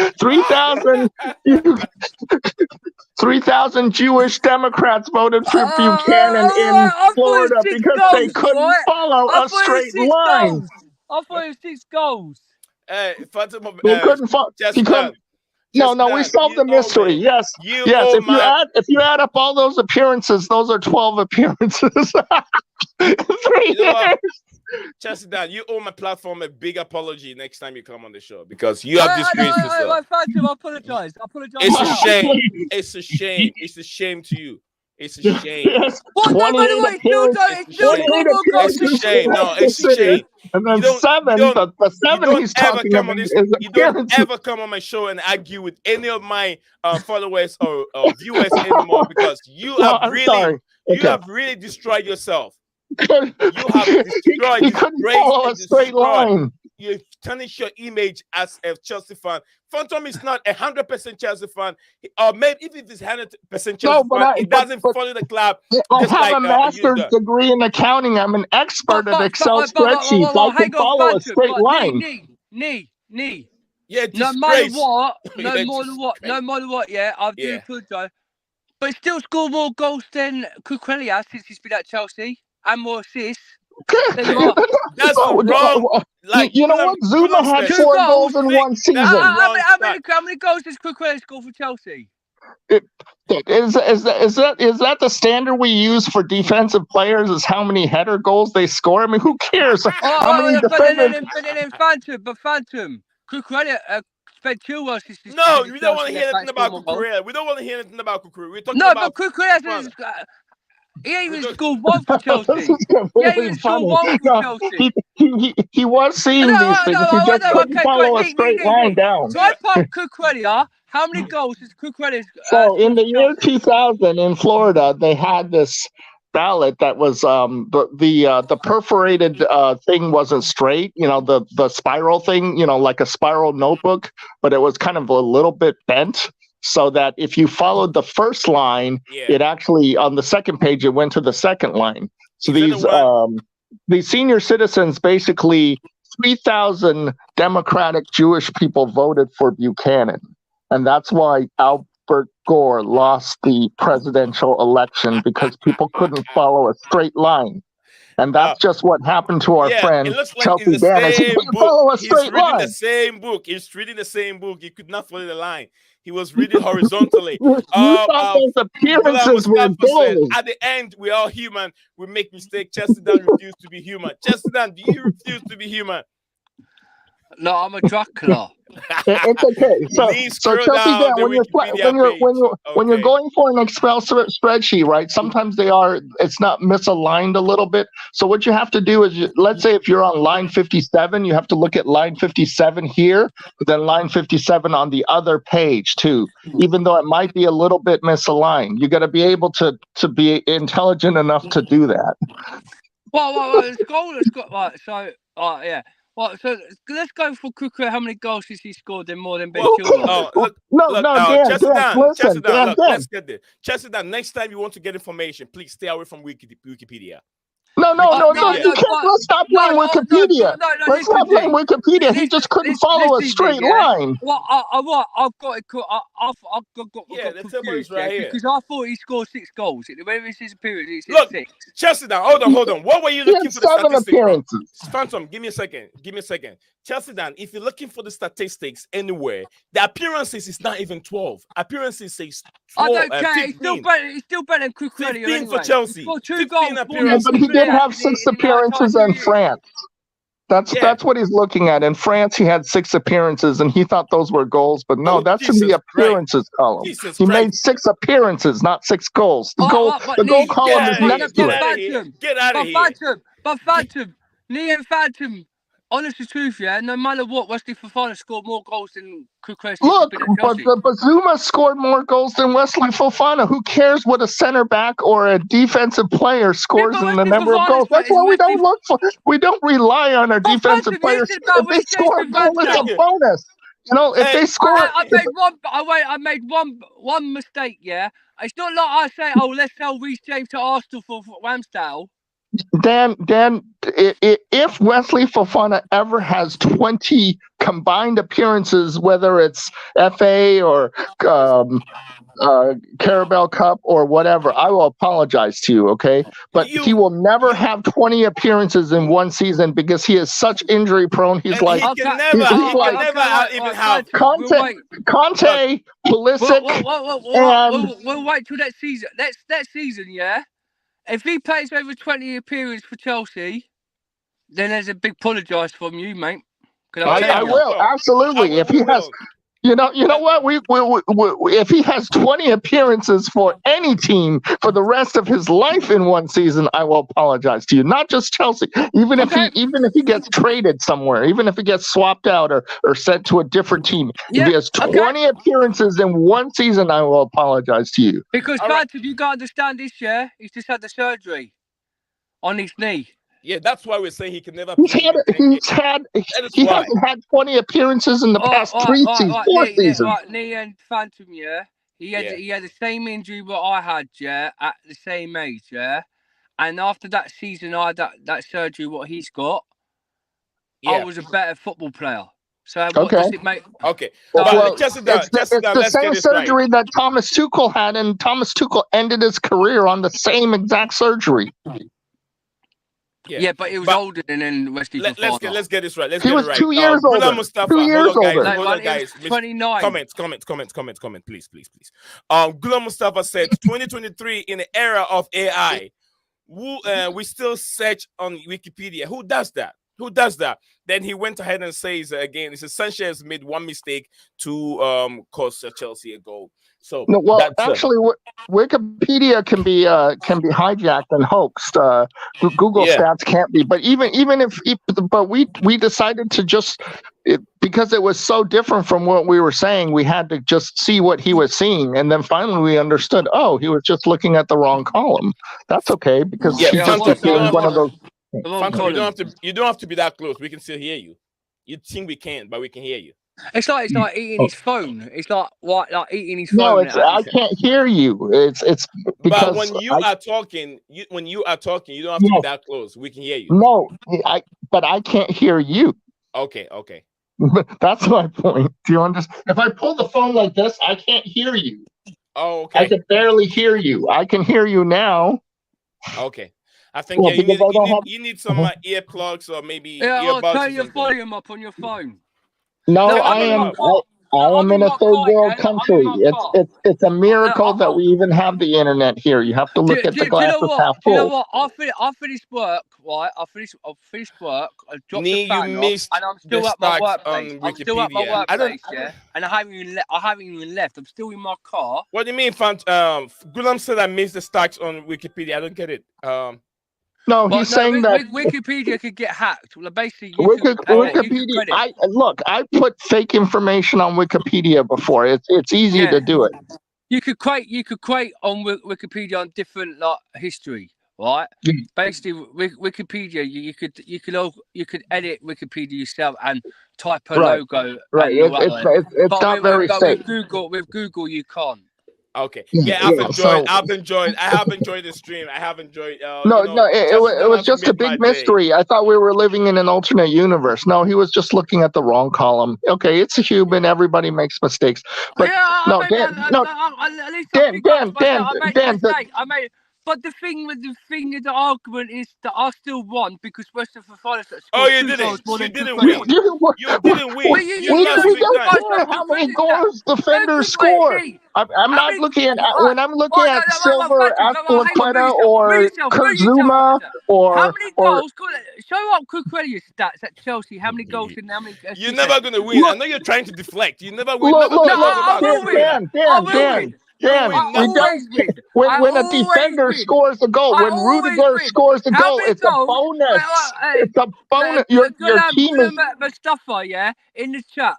3,000 Jewish Democrats voted for Buchanan in Florida because they couldn't follow a straight line. I thought it was 6 goals. Hey, Fatima, they couldn't follow. No, we solved the mystery. Yes. If you add up all those appearances, those are 12 appearances. 3 years. Chelsea Dan, you owe my platform a big apology next time you come on the show because you have disgraced yourself. I apologize. It's a shame. It's a shame. It's a shame to you. It's a shame. Yes. What? No, by the way, it's a shame. No, it's a shame. And then the 7 he's talking about is you don't ever come on my show and argue with any of my followers or viewers anymore because you have really destroyed yourself. You have destroyed. He couldn't follow a straight line. you tarnish your image as a Chelsea fan. Phantom is not 100% Chelsea fan, or maybe if it is 100% Chelsea fan, it doesn't follow the club. I have a master's degree in accounting. I'm an expert at Excel spreadsheets. I can follow a straight line. Knee. Yeah, no matter what, no matter what, yeah, I do apologise. But he still scored more goals than Cucurella since he's been at Chelsea, and more assists. That's wrong. Like, you know what? Zuma had 4 goals in one season. How many goals does Cucurella score for Chelsea? Is that the standard we use for defensive players? Is how many header goals they score? I mean, who cares? How many defenders? But Phantom, Cucurella spent 2 months. No, we don't want to hear anything about Cucurella. We don't want to hear anything about Cucurella. We're talking about Cucurella. He ain't even scored 1 for Chelsea. He ain't even scored 1 for Chelsea. He was seeing these things. He just couldn't follow a straight line down. So I put Cucurella. How many goals has Cucurella? So in the year 2000 in Florida, they had this ballot that was the perforated thing wasn't straight. You know, the spiral thing. You know, like a spiral notebook, but it was kind of a little bit bent. So that if you followed the first line, it actually on the second page it went to the second line. So these senior citizens, basically 3,000 Democratic Jewish people voted for Buchanan, and that's why Albert Gore lost the presidential election, because people couldn't follow a straight line. And that's just what happened to our friend it looks like Chelsea Dan. He couldn't follow a straight line. The same book. He's reading the same book. He could not follow the line. He was reading horizontally. Those appearances were goals. At the end, we're all human. We make mistakes. Chesterton refused to be human. Chesterton, do you refuse to be human? No, I'm a Dracula. It's okay. So Chelsea Dan, when you're going for an Excel spreadsheet, right? Sometimes it's not misaligned a little bit. So what you have to do is, let's say if you're on line 57, you have to look at line 57 here, then line 57 on the other page too. Even though it might be a little bit misaligned, you got to be able to be intelligent enough to do that. Well, yeah. Well, so let's go for Cucurella. How many goals has he scored in more than Ben Chilwell? Dan, let's get there. Chesterton, next time you want to get information, please stay away from Wikipedia. No, you can't. Let's stop playing Wikipedia. Let's not play Wikipedia. He just couldn't follow a straight line. Well, I've got it. I've got the table is right here. Because I thought he scored 6 goals. Whenever it's his appearance, Look, 6. Chesterton, hold on. What were you looking for? The 7 appearances. Phantom, give me a second. Chesterton, if you're looking for the statistics anywhere, the appearances is not even 12. Appearances says 12. I don't care. He's still better than Cucurella 15 anyway. for Chelsea. He scored 2 goals. But he did have 6 appearances in France. That's what he's looking at. In France, he had 6 appearances, and he thought those were goals. But no, that's in the appearances column. He made 6 appearances, not 6 goals. The goal column is next to it. Get out of here. But Phantom, Phantom. Honest to truth, yeah, no matter what, Wesley Fofana scored more goals than Cucurella. Look, but Zuma scored more goals than Wesley Fofana. Who cares what a center back or a defensive player scores in the number of goals? That's why we don't look for. We don't rely on our defensive players. If they score a goal, it's a bonus. You know, if they score, I made one mistake. Yeah, it's not like I say, oh, let's sell Reece James to Arsenal for Ramsdale. Dan, if Wesley Fofana ever has 20 combined appearances, whether it's FA or Carabao Cup or whatever, I will apologize to you, okay? But he will never have 20 appearances in one season because he is such injury prone. He's like, he can never even have Conte, Pulisic, we'll wait till that season. That season, yeah. If he plays over 20 appearances for Chelsea, then there's a big apologise from you, mate. I will, absolutely. If he has, you know what? We if he has 20 appearances for any team for the rest of his life in one season, I will apologize to you. Not just Chelsea. Even if he gets traded somewhere, even if he gets swapped out or sent to a different team, if he has 20 appearances in one season, I will apologize to you. Because Phantom, you gotta understand this, yeah? He's just had the surgery on his knee. Yeah, that's why we're saying he can never He's play. had, even 10 he's games. had, That is he why. hasn't had 20 appearances in the past four seasons. Knee and Phantom, yeah. He had the same injury what I had, yeah, at the same age, yeah. And after that season, I had that surgery what he's got. Yeah. I was a better football player. So what Okay. does it make? Okay. Well, Chest it down. it's Chest it down. the Let's same get this right. surgery that Thomas Tuchel had, and Thomas Tuchel ended his career on the same exact surgery. Yeah, but he was older than Wesley Fofana. Let's get this right. He was 2 years older. Mustafa, 2 years older. Hold on, guys. 29. Comment, please. Ghulam Mustafa said 2023 in the era of AI. We still search on Wikipedia. Who does that? Then he went ahead and says again, he says Sanchez made one mistake to cost Chelsea a goal. So no, well, actually, Wikipedia can be hijacked and hoaxed. Google stats can't be. But even if we decided to just because it was so different from what we were saying, we had to just see what he was seeing, and then finally we understood. Oh, he was just looking at the wrong column. That's okay because he just became one of those. Phantom, you don't have to be that close. We can still hear you. You think we can, but we can hear you. It's like eating his phone. It's like eating his phone. No, I can't hear you. It's because but when you are talking, you don't have to be that close. We can hear you. No, but I can't hear you. Okay. That's my point. Do you understand? If I pull the phone like this, I can't hear you. Oh, okay. I can barely hear you. I can hear you now. Okay. I think you need some earplugs or maybe earbuds. Turn your volume up on your phone. No, I am in a third world country. It's a miracle that we even have the internet here. You have to look at the glass as half full. You know what? I finished work, right? I finished work. I dropped the fan off, and I'm still at my workplace. And I haven't even left. I'm still in my car. What do you mean, Ghulam said I missed the stats on Wikipedia. I don't get it. No, he's saying that Wikipedia could get hacked. Well, basically, Wikipedia. I put fake information on Wikipedia before. It's easy to do it. You could create on Wikipedia on different history, right? Basically, Wikipedia, you could edit Wikipedia yourself and type a logo. Right. It's not very safe. With Google, you can't. Okay. I have enjoyed the stream. I have enjoyed. It was just a big mystery. I thought we were living in an alternate universe. No, he was just looking at the wrong column. Okay, it's a human. Everybody makes mistakes. But Dan. But the thing with the argument is that I still won because Western Fofana scored you didn't win. You didn't win. We don't care how many goals defenders score. I'm not looking at when I'm looking at Silva, Aspilicueta, or Kazuma, or how many goals? Show up Cucurelli's stats at Chelsea. How many goals and how many? You're never gonna win. I know you're trying to deflect. You never win. Dan, when a defender scores a goal, when Rudiger scores a goal, it's a bonus. It's a bonus. Your team is Mustafa, in the chat.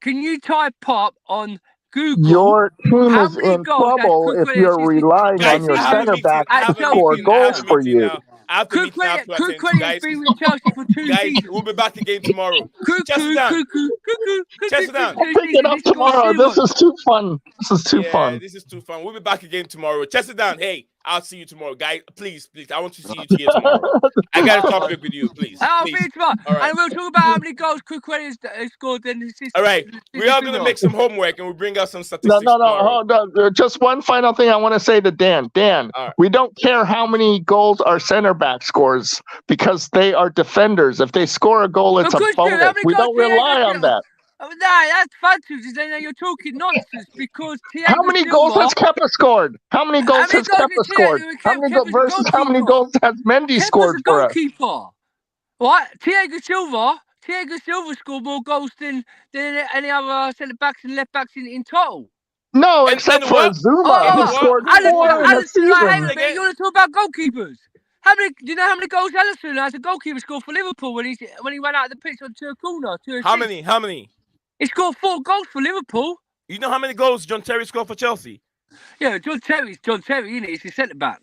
Can you type up on Google? Your team is in trouble if you're relying on your center back to score goals for you. Cucurelli's been with Chelsea for 2 seasons. We'll be back again tomorrow. Chest it down. I'll pick it up tomorrow. This is too fun. This is too fun. We'll be back again tomorrow. Chest it down. Hey, I'll see you tomorrow, guys. Please. I want to see you here tomorrow. I got a topic with you, please. I'll see you tomorrow. Right. And we'll talk about how many goals Cucurelli has scored in the season. All right. We are going to make some homework and we'll bring out some statistics. No. Hold on. Just one final thing I want to say to Dan. Right. We don't care how many goals our center back scores because they are defenders. If they score a goal, it's a bonus. We don't rely on that. Nah, that's fantasy. You're talking nonsense because how many goals has Kepa scored? How many goals has Kepa scored? How many goals has Mendy scored for us? Goalkeeper. Right? Thiago Silva scored more goals than any other centre backs and left backs in total. No, except for Zuma, who scored 4 in a season. You want to talk about goalkeepers? Do you know how many goals Alisson as a goalkeeper scored for Liverpool when he went out of the pitch onto a corner? How many? He scored 4 goals for Liverpool. You know how many goals John Terry scored for Chelsea? Yeah, John Terry, isn't it? He's a centre back.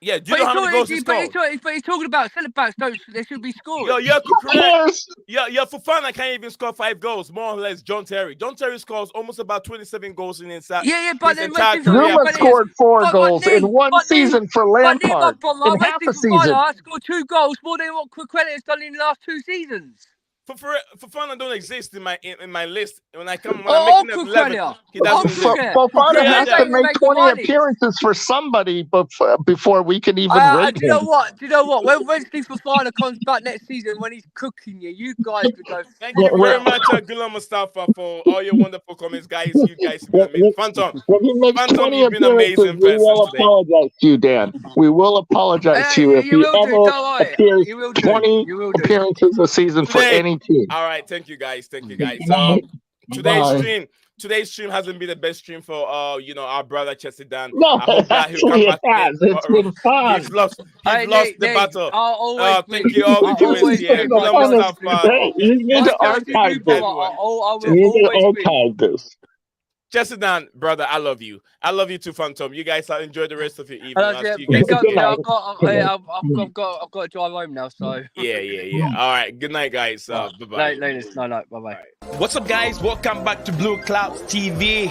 Yeah, do you know how many goals he scored? But he's talking about centre backs. They should be scoring. You're correct. Yes. Yeah, Fofana can't even score 5 goals, more or less. John Terry scores almost about 27 goals in his but then Zuma scored 4 goals in one season for Lampard. In half a season. I scored 2 goals more than what Quiquelia has done in the last 2 seasons. Fofana don't exist in my list. When I'm making 11, he doesn't exist. Fofana has to make 20 appearances for somebody before we can even rate do you know what? When Wesley Fofana comes back next season, when he's cooking you guys could go. Thank you very much, Ghulam Mustafa, for all your wonderful comments, guys. You guys have been amazing. Phantom, when he makes 20 appearances, we will apologize to you, Dan. We will apologize to you if he ever appears 20 appearances a season for any team. All right, thank you guys. Today's stream hasn't been the best stream for our brother Chelsea Dan. No, I hope that he'll come back again. It's been fun. He's lost the battle. Thank you all the viewers here. You need to archive this. You need to archive this. Chelsea Dan, brother, I love you. I love you too, Phantom. You guys enjoy the rest of your evening. I've got to drive home now, so. Yeah. All right. Good night, guys. Bye-bye. Night. Bye-bye. What's up, guys? Welcome back to Blueclouds TV.